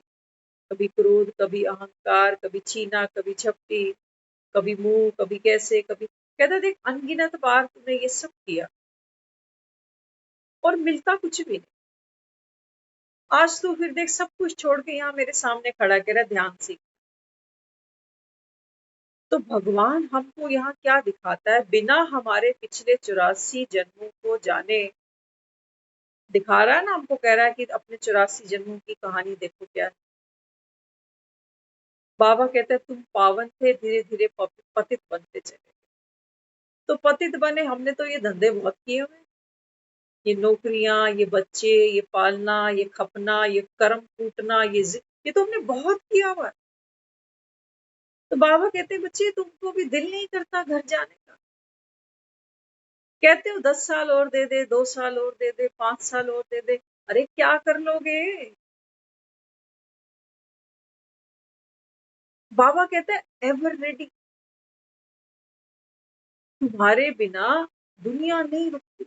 कभी क्रोध, कभी अहंकार, कभी छीना, कभी झपटी, कभी मुंह, कभी कैसे, कभी। कहता देख अनगिनत बार तूने ये सब किया और मिलता कुछ भी नहीं। आज तू फिर देख सब कुछ छोड़ के यहाँ मेरे सामने खड़ा कह रहा ध्यान सीख। तो भगवान हमको यहाँ क्या दिखाता है, बिना हमारे पिछले 84 जन्मों को जाने दिखा रहा है ना हमको, कह रहा है कि अपने 84 जन्मों की कहानी देखो क्या है। बाबा कहते हैं तुम पावन थे, धीरे धीरे पतित बनते चले। तो पतित बने, हमने तो ये धंधे बहुत किए हुए, ये नौकरियां, ये बच्चे, ये पालना, ये खपना, ये कर्म कूटना, ये तो हमने बहुत किया हुआ है। तो बाबा कहते बच्चे तुमको भी दिल नहीं करता घर जाने का, कहते हो 10 साल और दे दे, 2 साल और दे दे, 5 साल और दे दे। अरे क्या कर लोगे। बाबा कहते हैं एवर रेडी, तुम्हारे बिना दुनिया नहीं रुकती,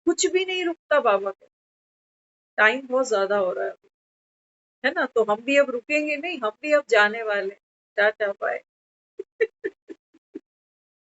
कुछ भी नहीं रुकता। बाबा कहते टाइम बहुत ज्यादा हो रहा है ना, तो हम भी अब रुकेंगे नहीं, हम भी अब जाने वाले। Tata bye.